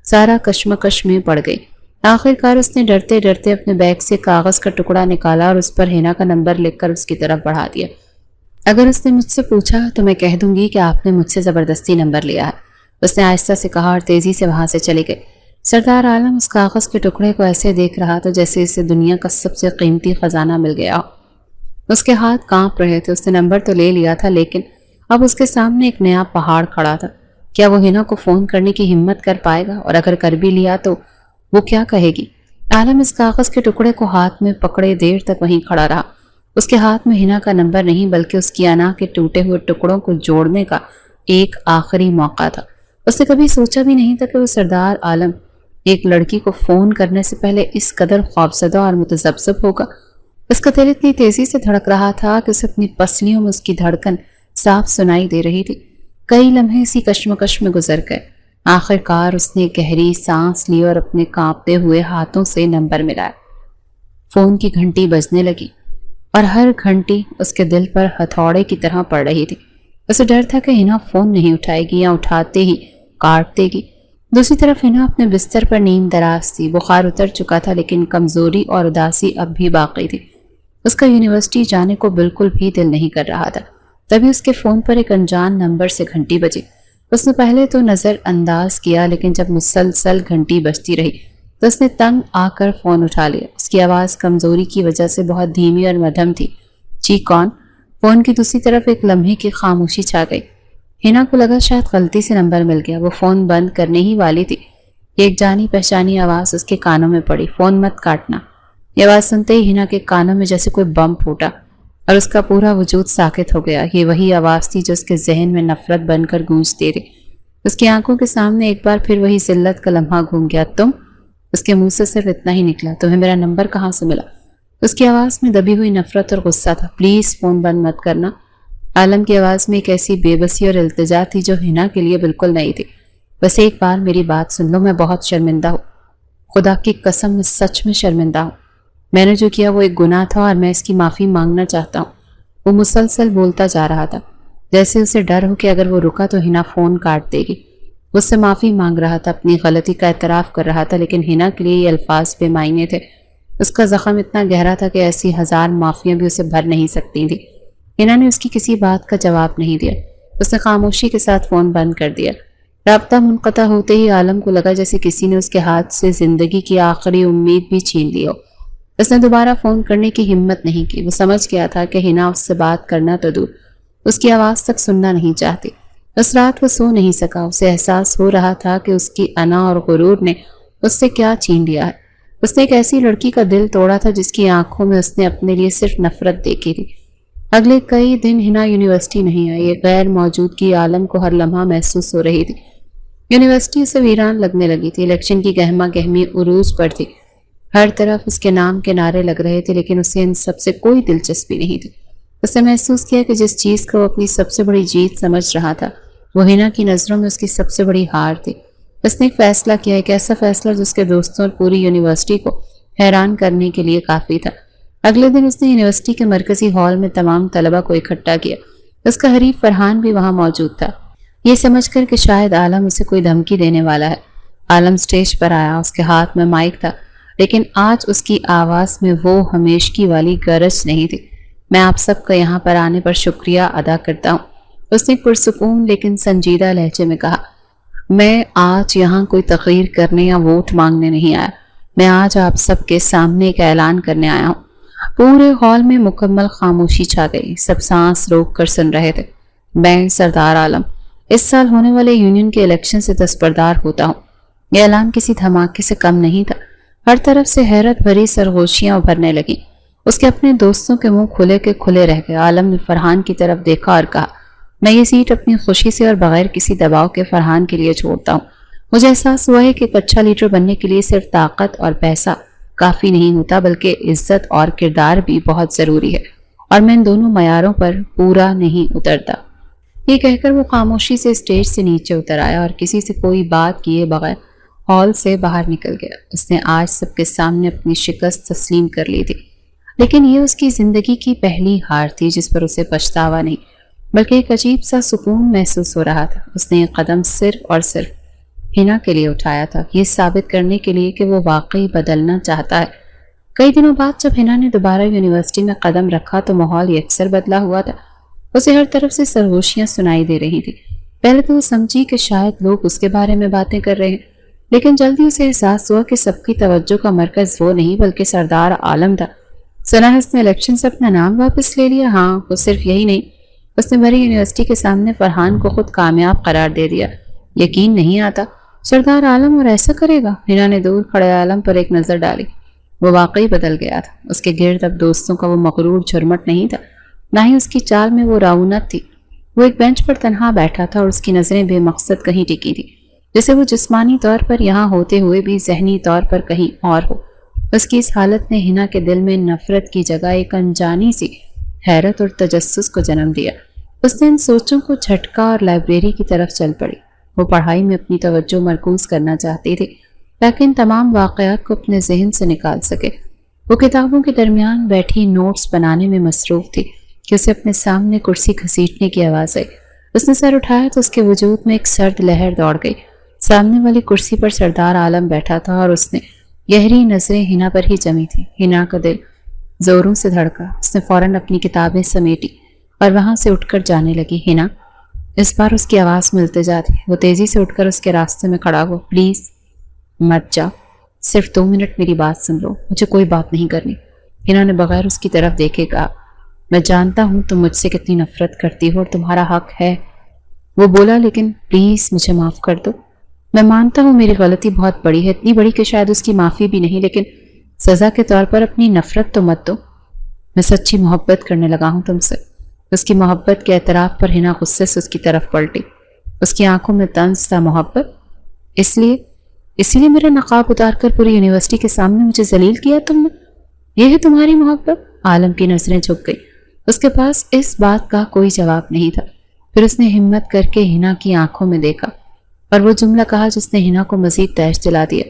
سارا کشمکش میں پڑ گئی۔ آخرکار اس نے ڈرتے ڈرتے اپنے بیگ سے کاغذ کا ٹکڑا نکالا اور اس پر ہنا کا نمبر لکھ کر اس کی طرف بڑھا دیا۔ اگر اس نے مجھ سے پوچھا تو میں کہہ دوں گی کہ آپ نے مجھ سے زبردستی نمبر لیا ہے، اس نے آہستہ سے کہا اور تیزی سے وہاں سے چلی گئی۔ سردار عالم اس کاغذ کے ٹکڑے کو ایسے دیکھ رہا تھا جیسے اسے دنیا کا سب سے قیمتی خزانہ مل گیا ہو۔ اس کے ہاتھ کانپ رہے تھے۔ اس نے نمبر تو لے لیا تھا لیکن اب اس کے سامنے ایک نیا پہاڑ کھڑا تھا۔ کیا وہ ہنا کو فون کرنے کی ہمت کر پائے گا؟ اور اگر کر بھی لیا تو وہ کیا کہے گی؟ عالم اس کاغذ کے ٹکڑے کو ہاتھ میں پکڑے دیر تک وہیں کھڑا رہا۔ اس کے ہاتھ میں ہنا کا نمبر نہیں بلکہ اس کی انا کے ٹوٹے ہوئے ٹکڑوں کو جوڑنے کا ایک آخری موقع تھا۔ اس نے کبھی سوچا بھی نہیں تھا کہ وہ سردار عالم ایک لڑکی کو فون کرنے سے پہلے اس قدر خوفزدہ اور متذبذب ہوگا۔ اس کا دل اتنی تیزی سے دھڑک رہا تھا کہ اسے اپنی پسلیوں میں اس کی دھڑکن صاف سنائی دے رہی تھی۔ کئی لمحے اسی کشمکش میں گزر گئے۔ آخرکار اس نے گہری سانس لی اور اپنے کانپتے ہوئے ہاتھوں سے نمبر ملایا۔ فون کی گھنٹی بجنے لگی اور ہر گھنٹی اس کے دل پر ہتھوڑے کی طرح پڑ رہی تھی۔ اسے ڈر تھا کہ ہنا فون نہیں اٹھائے گی یا اٹھاتے ہی کاٹ دے گی۔ دوسری طرف ہنا اپنے بستر پر نیند دراز تھی۔ بخار اتر چکا تھا لیکن کمزوری اور اداسی اب بھی باقی تھی۔ اس کا یونیورسٹی جانے کو بالکل بھی دل نہیں کر رہا تھا۔ تبھی اس کے فون پر ایک انجان نمبر سے گھنٹی بجی۔ اس نے پہلے تو نظر انداز کیا لیکن جب مسلسل گھنٹی بجتی رہی تو اس نے تنگ آ کر فون اٹھا لیا۔ اس کی آواز کمزوری کی وجہ سے بہت دھیمی اور مدھم تھی۔ جی کون؟ فون کی دوسری طرف ایک لمحے کی خاموشی چھا گئی۔ ہنا کو لگا شاید غلطی سے نمبر مل گیا۔ وہ فون بند کرنے ہی والی تھی۔ ایک جانی پہچانی آواز اس کے کانوں میں پڑی، فون مت کاٹنا۔ یہ آواز سنتے ہی ہنا کے کانوں میں جیسے کوئی بم پھوٹا اور اس کا پورا وجود ساکت ہو گیا۔ یہ وہی آواز تھی جو اس کے ذہن میں نفرت بن کر گونجتی رہی۔ اس کی آنکھوں کے سامنے ایک بار پھر وہی ذلت کا لمحہ گھوم گیا۔ تم؟ اس کے منہ سے صرف اتنا ہی نکلا، تمہیں میرا نمبر کہاں سے ملا؟ اس کی آواز میں دبی ہوئی نفرت اور غصہ تھا۔ پلیز فون بند مت کرنا، عالم کی آواز میں ایک ایسی بے بسی اور التجا تھی جو ہنا کے لیے بالکل نہیں تھی۔ بس ایک بار میری بات سن لو، میں بہت شرمندہ ہوں، خدا کی قسم میں سچ میں شرمندہ ہوں۔ میں نے جو کیا وہ ایک گناہ تھا اور میں اس کی معافی مانگنا چاہتا ہوں۔ وہ مسلسل بولتا جا رہا تھا، جیسے اسے ڈر ہو کہ اگر وہ رکا تو ہنا فون کاٹ دے گی۔ اس سے معافی مانگ رہا تھا، اپنی غلطی کا اعتراف کر رہا تھا، لیکن ہنا کے لیے یہ الفاظ بے معنی تھے۔ اس کا زخم اتنا گہرا تھا کہ ایسی ہزار معافیاں بھی اسے بھر نہیں سکتی تھی۔ ہنا نے اس کی کسی بات کا جواب نہیں دیا۔ اس نے خاموشی کے ساتھ فون بند کر دیا۔ رابطہ منقطع ہوتے ہی عالم کو لگا جیسے کسی نے اس کے ہاتھ سے زندگی کی آخری امید بھی چھین لی ہو۔ اس نے دوبارہ فون کرنے کی ہمت نہیں کی۔ وہ سمجھ گیا تھا کہ ہنا اس سے بات کرنا تو دور، اس کی آواز تک سننا نہیں چاہتی۔ اس رات وہ سو نہیں سکا۔ اسے احساس ہو رہا تھا کہ اس کی انا اور غرور نے اس سے کیا چھین لیا ہے۔ اس نے ایک ایسی لڑکی کا دل توڑا تھا جس کی آنکھوں میں اس نے اپنے لیے صرف نفرت دیکھی تھی۔ اگلے کئی دن ہنا یونیورسٹی نہیں آئی۔ ایک غیر موجودگی عالم کو ہر لمحہ محسوس ہو رہی تھی۔ یونیورسٹی اسے ویران لگنے لگی تھی۔ الیکشن کی گہما گہمی عروج پر تھی۔ ہر طرف اس کے نام کے نعرے لگ رہے تھے، لیکن اسے ان سب سے کوئی دلچسپی نہیں تھی۔ اس نے محسوس کیا کہ جس چیز کو وہ اپنی سب سے بڑی جیت سمجھ رہا تھا وہ ہنا کی نظروں میں اس کی سب سے بڑی ہار تھی۔ اس نے ایک فیصلہ کیا، ایک ایسا فیصلہ جس کے دوستوں اور پوری یونیورسٹی کو حیران کرنے کے لیے کافی تھا۔ اگلے دن اس نے یونیورسٹی کے مرکزی ہال میں تمام طلبہ کو اکٹھا کیا۔ اس کا حریف فرحان بھی وہاں موجود تھا، یہ سمجھ کر کہ شاید عالم اسے کوئی دھمکی دینے والا ہے۔ عالم سٹیج پر آیا، اس کے ہاتھ میں مائک تھا، لیکن آج اس کی آواز میں وہ ہمیشگی والی گرج نہیں تھی۔ میں آپ سب کا یہاں پر آنے پر شکریہ ادا کرتا ہوں، اس نے پرسکون لیکن سنجیدہ لہجے میں کہا۔ میں آج یہاں کوئی تقریر کرنے یا ووٹ مانگنے نہیں آیا، میں آج آپ سب کے سامنے ایک اعلان کرنے آیا ہوں۔ پورے ہال میں مکمل خاموشی چھا گئی، سب سانس روک کر سن رہے تھے۔ میں سردار عالم اس سال ہونے والے یونین کے الیکشن سے دستبردار ہوتا ہوں۔ یہ اعلان کسی دھماکے سے کم نہیں تھا۔ ہر طرف سے حیرت بھری سرگوشیاں ابھرنے لگیں۔ اس کے اپنے دوستوں کے منہ کھلے کے کھلے رہ گئے۔ عالم نے فرحان کی طرف دیکھا اور کہا، میں یہ سیٹ اپنی خوشی سے اور بغیر کسی دباؤ کے فرحان کے لیے چھوڑتا ہوں۔ مجھے احساس ہوا ہے کہ ایک اچھا لیڈر بننے کے لیے صرف طاقت اور پیسہ کافی نہیں ہوتا، بلکہ عزت اور کردار بھی بہت ضروری ہے، اور میں ان دونوں معیاروں پر پورا نہیں اترتا۔ یہ کہہ کر وہ خاموشی سے اسٹیج سے نیچے اتر آیا اور کسی سے کوئی بات کیے بغیر ہال سے باہر نکل گیا۔ اس نے آج سب کے سامنے اپنی شکست تسلیم کر لی تھی، لیکن یہ اس کی زندگی کی پہلی ہار تھی جس پر اسے پچھتاوا نہیں بلکہ ایک عجیب سا سکون محسوس ہو رہا تھا۔ اس نے ایک قدم صرف اور صرف ہنا کے لیے اٹھایا تھا، یہ ثابت کرنے کے لیے کہ وہ واقعی بدلنا چاہتا ہے۔ کئی دنوں بعد جب ہنا نے دوبارہ یونیورسٹی میں قدم رکھا تو ماحول یکسر بدلا ہوا تھا۔ اسے ہر طرف سے سرگوشیاں سنائی دے رہی تھی۔ پہلے تو وہ سمجھی کہ شاید لوگ اس کے بارے میں باتیں کر رہے ہیں، لیکن جلدی اسے احساس ہوا کہ سب کی توجہ کا مرکز وہ نہیں بلکہ سردار عالم تھا۔ سنا ہے اس نے الیکشن سے اپنا نام واپس لے لیا؟ ہاں، وہ صرف یہی نہیں، اس نے بھری یونیورسٹی کے سامنے فرحان کو خود کامیاب قرار دے دیا۔ یقین نہیں آتا، سردار عالم اور ایسا کرے گا؟ ہنا نے دور کھڑے عالم پر ایک نظر ڈالی۔ وہ واقعی بدل گیا تھا۔ اس کے گرد اب دوستوں کا وہ مغرور جھرمٹ نہیں تھا، نہ ہی اس کی چال میں وہ رعونت تھی۔ وہ ایک بینچ پر تنہا بیٹھا تھا اور اس کی نظریں بے مقصد کہیں ٹکی تھی، جیسے وہ جسمانی طور پر یہاں ہوتے ہوئے بھی ذہنی طور پر کہیں اور ہو۔ اس کی اس حالت نے ہنا کے دل میں نفرت کی جگہ ایک انجانی سی حیرت اور تجسس کو جنم دیا۔ اس نے ان سوچوں کو جھٹکا اور لائبریری کی طرف چل پڑی۔ وہ پڑھائی میں اپنی توجہ مرکوز کرنا چاہتی تھی تاکہ ان تمام واقعات کو اپنے ذہن سے نکال سکے۔ وہ کتابوں کے درمیان بیٹھی نوٹس بنانے میں مصروف تھی کہ اسے اپنے سامنے کرسی گھسیٹنے کی آواز آئی۔ اس نے سر اٹھایا تو اس کے وجود میں ایک سرد لہر دوڑ گئی۔ سامنے والی کرسی پر سردار عالم بیٹھا تھا اور اس نے گہری نظریں ہنا پر ہی جمی تھی۔ ہنا کا دل زوروں سے دھڑکا۔ اس نے فوراً اپنی کتابیں سمیٹی اور وہاں سے اٹھ کر جانے لگی۔ ہنا، اس بار اس کی آواز میں التجا تھی۔ وہ تیزی سے اٹھ کر اس کے راستے میں کھڑا ہوا۔ پلیز مت جاؤ، صرف 2 منٹ میری بات سن لو، مجھے کوئی بات نہیں کرنی۔ ہنا نے بغیر اس کی طرف دیکھے کہا، میں جانتا ہوں تم مجھ سے کتنی نفرت کرتی ہو اور تمہارا حق ہے۔ وہ بولا، لیکن پلیز مجھے معاف کر دو۔ میں مانتا ہوں میری غلطی بہت بڑی ہے، اتنی بڑی کہ شاید اس کی معافی بھی نہیں، لیکن سزا کے طور پر اپنی نفرت تو مت دو۔ میں سچی محبت کرنے لگا ہوں تم سے۔ اس کی محبت کے اعتراف پر ہنا غصے سے اس کی طرف پلٹی۔ اس کی آنکھوں میں طنز تھا۔ محبت؟ اس لیے میرا نقاب اتار کر پوری یونیورسٹی کے سامنے مجھے ذلیل کیا تم نے؟ یہ ہے تمہاری محبت؟ عالم کی نظریں جھک گئی۔ اس کے پاس اس بات کا کوئی جواب نہیں تھا۔ پھر اس نے ہمت کر کے ہنا کی آنکھوں میں دیکھا اور وہ جملہ کہا جس نے ہنا کو مزید تیش دلا دیا۔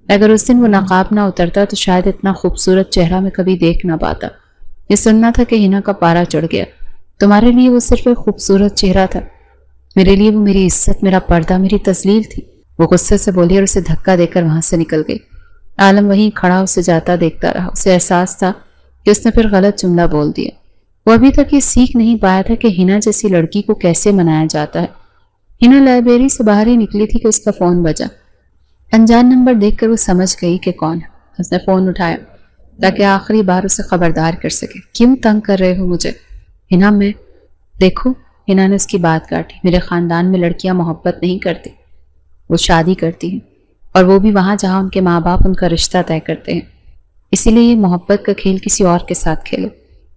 اگر اس دن وہ نقاب نہ اترتا تو شاید اتنا خوبصورت چہرہ میں کبھی دیکھ نہ پاتا۔ یہ سننا تھا کہ ہنا کا پارا چڑھ گیا۔ تمہارے لیے وہ صرف ایک خوبصورت چہرہ تھا، میرے لیے وہ میری عزت، میرا پردہ، میری تذلیل تھی۔ وہ غصے سے بولی اور اسے دھکا دے کر وہاں سے نکل گئی۔ عالم وہیں کھڑا اسے جاتا دیکھتا رہا۔ اسے احساس تھا کہ اس نے پھر غلط جملہ بول دیا۔ وہ ابھی تک یہ سیکھ نہیں پایا تھا کہ ہنا جیسی لڑکی کو کیسے منایا جاتا ہے۔ ہنا لائبریری سے باہر ہی نکلی تھی کہ اس کا فون بجا۔ انجان نمبر دیکھ کر وہ سمجھ گئی کہ کون ہے۔ اس نے فون اٹھایا تاکہ آخری بار اسے خبردار کر سکے۔ کیوں تنگ کر رہے ہو مجھے؟ ہنا میں دیکھو، ہنا نے اس کی بات کاٹی، میرے خاندان میں لڑکیاں محبت نہیں کرتی، وہ شادی کرتی ہیں، اور وہ بھی وہاں جہاں ان کے ماں باپ ان کا رشتہ طے کرتے ہیں۔ اسی لیے یہ محبت کا کھیل کسی اور کے ساتھ کھیلو۔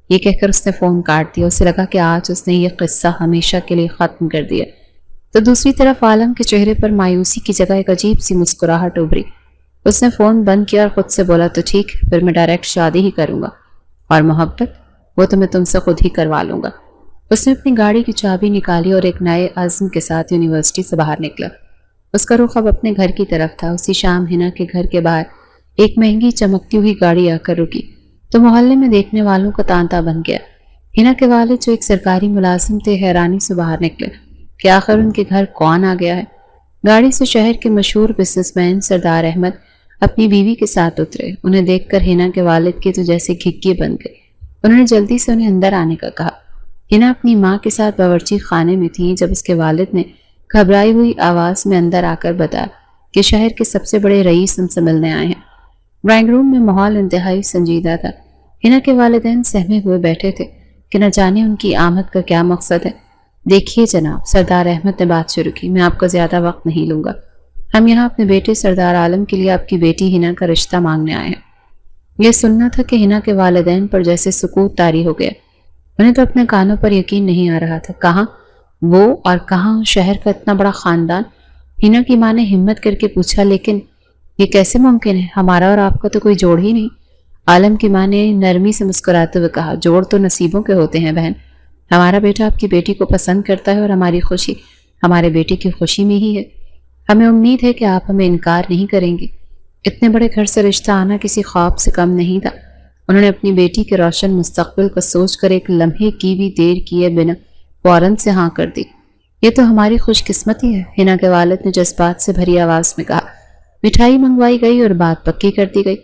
یہ کہہ کر اس نے فون کاٹ دیا۔ اسے لگا کہ آج اس نے یہ قصہ ہمیشہ کے لیے ختم کر دیا۔ تو دوسری طرف عالم کے چہرے پر مایوسی کی جگہ ایک عجیب سی مسکراہٹ ابھری۔ اس نے فون بند کیا اور خود سے بولا، تو ٹھیک، پھر میں ڈائریکٹ شادی ہی کروں گا، اور محبت وہ تو میں تم سے خود ہی کروا لوں گا۔ اس نے اپنی گاڑی کی چابی نکالی اور ایک نئے عزم کے ساتھ یونیورسٹی سے باہر نکلا۔ اس کا رخ اب اپنے گھر کی طرف تھا۔ اسی شام ہنا کے گھر کے باہر ایک مہنگی چمکتی ہوئی گاڑی آ کر رکی تو محلے میں دیکھنے والوں کا تانتا بن گیا۔ ہنا کے والد جو ایک سرکاری ملازم تھے حیرانی سے باہر نکلے کہ آخر ان کے گھر کون آ گیا ہے۔ گاڑی سے شہر کے مشہور بزنس مین سردار احمد اپنی بیوی کے ساتھ اترے۔ انہیں دیکھ کر ہنا کے والد کے تو جیسے گھگے بن گئے۔ انہوں نے جلدی سے انہیں اندر آنے کا کہا۔ ہنا اپنی ماں کے ساتھ باورچی خانے میں تھی جب اس کے والد نے گھبرائی ہوئی آواز میں اندر آ کر بتایا کہ شہر کے سب سے بڑے رئیس ان سے ملنے آئے ہیں۔ ڈرائنگ روم میں ماحول انتہائی سنجیدہ تھا۔ ہنا کے والدین سہمے ہوئے بیٹھے تھے کہ نہ جانے ان کی آمد کا کیا مقصد ہے۔ دیکھیے جناب، سردار احمد نے بات شروع کی، میں آپ کا زیادہ وقت نہیں لوں گا۔ ہم یہاں اپنے بیٹے سردار عالم کے لیے آپ کی بیٹی ہنا کا رشتہ مانگنے آئے ہیں۔ یہ سننا تھا کہ ہنا کے والدین پر جیسے سکوت طاری ہو گیا۔ انہیں تو اپنے کانوں پر یقین نہیں آ رہا تھا۔ کہاں وہ اور کہاں شہر کا اتنا بڑا خاندان؟ ہنا کی ماں نے ہمت کر کے پوچھا، لیکن یہ کیسے ممکن ہے؟ ہمارا اور آپ کا تو کوئی جوڑ ہی نہیں۔ عالم کی ماں نے نرمی سے مسکراتے ہوئے کہا، جوڑ تو نصیبوں کے ہوتے ہیں بہن۔ ہمارا بیٹا آپ کی بیٹی کو پسند کرتا ہے اور ہماری خوشی ہمارے بیٹے کی خوشی میں ہی ہے۔ ہمیں امید ہے کہ آپ ہمیں انکار نہیں کریں گے۔ اتنے بڑے گھر سے رشتہ آنا کسی خواب سے کم نہیں تھا۔ انہوں نے اپنی بیٹی کے روشن مستقبل کو سوچ کر ایک لمحے کی بھی دیر کیے بنا فوراً سے ہاں کر دی۔ یہ تو ہماری خوش قسمتی ہے، ہنا کے والد نے جذبات سے بھری آواز میں کہا۔ مٹھائی منگوائی گئی اور بات پکی کر دی گئی۔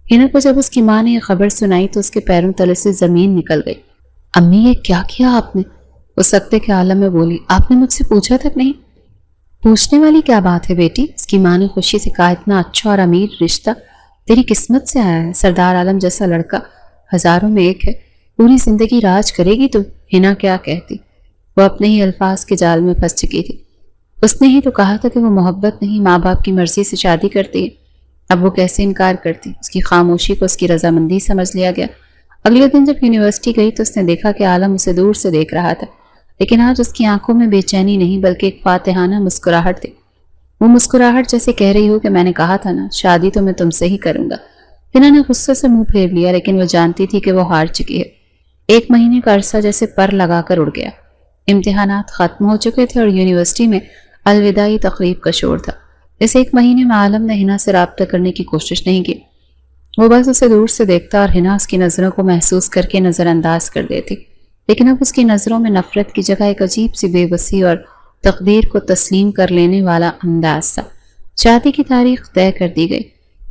ہنا کو جب اس کی ماں نے یہ خبر سنائی تو اس کے پیروں تلے سے زمین نکل گئی۔ امی، یہ کیا کیا آپ نے؟ وہ سکتے کے عالم میں بولی، آپ نے مجھ سے پوچھا تک نہیں؟ پوچھنے والی کیا بات ہے بیٹی؟ اس کی ماں نے خوشی سے کہا، اتنا اچھا اور امیر رشتہ تیری قسمت سے آیا ہے۔ سردار عالم جیسا لڑکا ہزاروں میں ایک ہے، پوری زندگی راج کرے گی تو۔ ہنا کیا کہتی؟ وہ اپنے ہی الفاظ کے جال میں پھنس چکی تھی۔ اس نے ہی تو کہا تھا کہ وہ محبت نہیں، ماں باپ کی مرضی سے شادی کرتی ہے۔ اب وہ کیسے انکار کرتی؟ اس کی خاموشی کو اس کی رضامندی سمجھ لیا گیا۔ اگلے دن جب یونیورسٹی گئی تو اس نے دیکھا کہ عالم اسے دور سے دیکھ رہا تھا، لیکن آج اس کی آنکھوں میں بے چینی نہیں بلکہ ایک فاتحانہ مسکراہٹ تھی۔ وہ مسکراہٹ جیسے کہہ رہی ہو کہ میں نے کہا تھا نا، شادی تو میں تم سے ہی کروں گا۔ ہنا نے غصے سے منہ پھیر لیا، لیکن وہ جانتی تھی کہ وہ ہار چکی ہے۔ 1 مہینے کا عرصہ جیسے پر لگا کر اڑ گیا۔ امتحانات ختم ہو چکے تھے اور یونیورسٹی میں الوداعی تقریب کا شور تھا۔ اس 1 مہینے میں عالم نے ہنا سے رابطہ کرنے کی کوشش نہیں کی۔ وہ بس اسے دور سے دیکھتا اور ہنا اس کی نظروں کو محسوس کر کے نظر انداز کر دیتی، لیکن اب اس کی نظروں میں نفرت کی جگہ ایک عجیب سی بے بسی اور تقدیر کو تسلیم کر لینے والا انداز تھا۔ شادی کی تاریخ طے کر دی گئی۔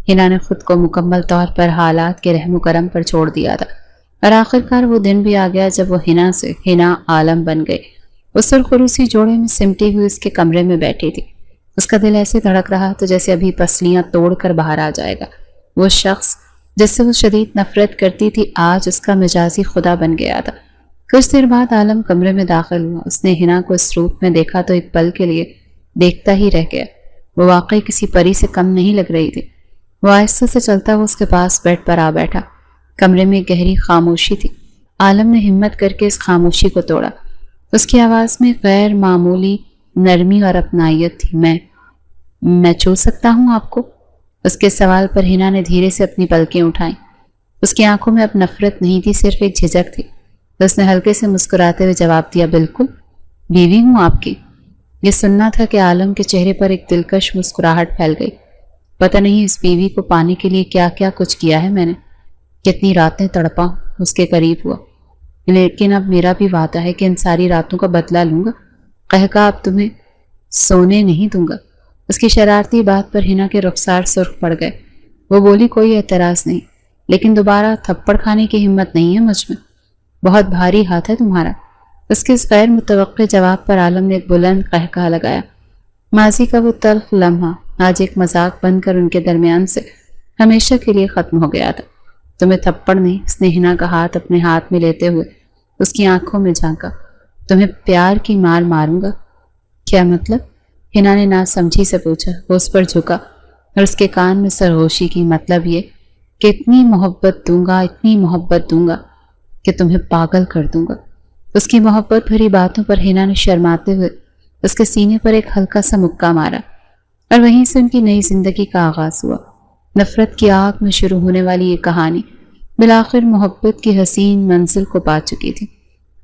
ہنا نے خود کو مکمل طور پر حالات کے رحم و کرم پر چھوڑ دیا تھا، اور آخرکار وہ دن بھی آ گیا جب وہ ہنا سے ہنا عالم بن گئی۔ اس سرخروسی جوڑے میں سمٹی ہوئی اس کے کمرے میں بیٹھی تھی۔ اس کا دل ایسے دھڑک رہا تو جیسے ابھی پسلیاں توڑ کر باہر آ جائے گا۔ وہ شخص جس سے وہ شدید نفرت کرتی تھی آج اس کا مجازی خدا بن گیا تھا۔ کچھ دیر بعد عالم کمرے میں داخل ہوا۔ اس نے ہنا کو اس روپ میں دیکھا تو ایک پل کے لیے دیکھتا ہی رہ گیا۔ وہ واقعی کسی پری سے کم نہیں لگ رہی تھی۔ وہ آہستہ سے چلتا ہوا اس کے پاس بیڈ پر آ بیٹھا۔ کمرے میں گہری خاموشی تھی۔ عالم نے ہمت کر کے اس خاموشی کو توڑا۔ اس کی آواز میں غیر معمولی نرمی اور اپنائیت تھی۔ میں چھو سکتا ہوں آپ کو؟ اس کے سوال پر ہنا نے دھیرے سے اپنی پلکیں اٹھائیں۔ اس کی آنکھوں میں اب نفرت نہیں تھی، صرف ایک جھجک تھی۔ اس نے ہلکے سے مسکراتے ہوئے جواب دیا، بالکل، بیوی ہوں آپ کی۔ یہ سننا تھا کہ عالم کے چہرے پر ایک دلکش مسکراہٹ پھیل گئی۔ پتہ نہیں اس بیوی کو پانے کے لیے کیا کیا کچھ کیا ہے میں نے، کتنی راتیں تڑپا اس کے قریب ہوا، لیکن اب میرا بھی وعدہ ہے کہ ان ساری راتوں کا بدلہ لوں گا، کہا اب تمہیں سونے نہیں دوں گا۔ اس کی شرارتی بات پر ہنا کے رخسار سرخ پڑ گئے۔ وہ بولی، کوئی اعتراض نہیں، لیکن دوبارہ تھپڑ کھانے کی ہمت نہیں ہے مجھ میں، بہت بھاری ہاتھ ہے تمہارا۔ اس کے اس غیر متوقع جواب پر عالم نے ایک بلند قہقہہ لگایا۔ ماضی کا وہ تلخ لمحہ آج ایک مذاق بن کر ان کے درمیان سے ہمیشہ کے لیے ختم ہو گیا تھا۔ تمہیں تھپڑ نہیں، اس نے ہنا کا ہاتھ اپنے ہاتھ میں لیتے ہوئے اس کی آنکھوں میں جھانکا، تمہیں پیار کی مار ماروں گا۔ کیا مطلب؟ ہنا نے ناسمجھی سے پوچھا۔ وہ اس پر جھکا اور اس کے کان میں سرگوشی کی، مطلب یہ کہ اتنی محبت دوں گا کہ تمہیں پاگل کر دوں گا۔ اس کی محبت بھری باتوں پر ہنا نے شرماتے ہوئے اس کے سینے پر ایک ہلکا سا مکہ مارا، اور وہیں سے ان کی نئی زندگی کا آغاز ہوا۔ نفرت کی آگ میں شروع ہونے والی یہ کہانی بالآخر محبت کی حسین منزل کو پا چکی تھی،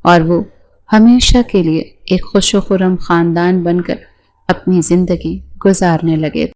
اور وہ ہمیشہ کے لیے ایک خوش و خرم خاندان بن کر اپنی زندگی گزارنے لگے تھے۔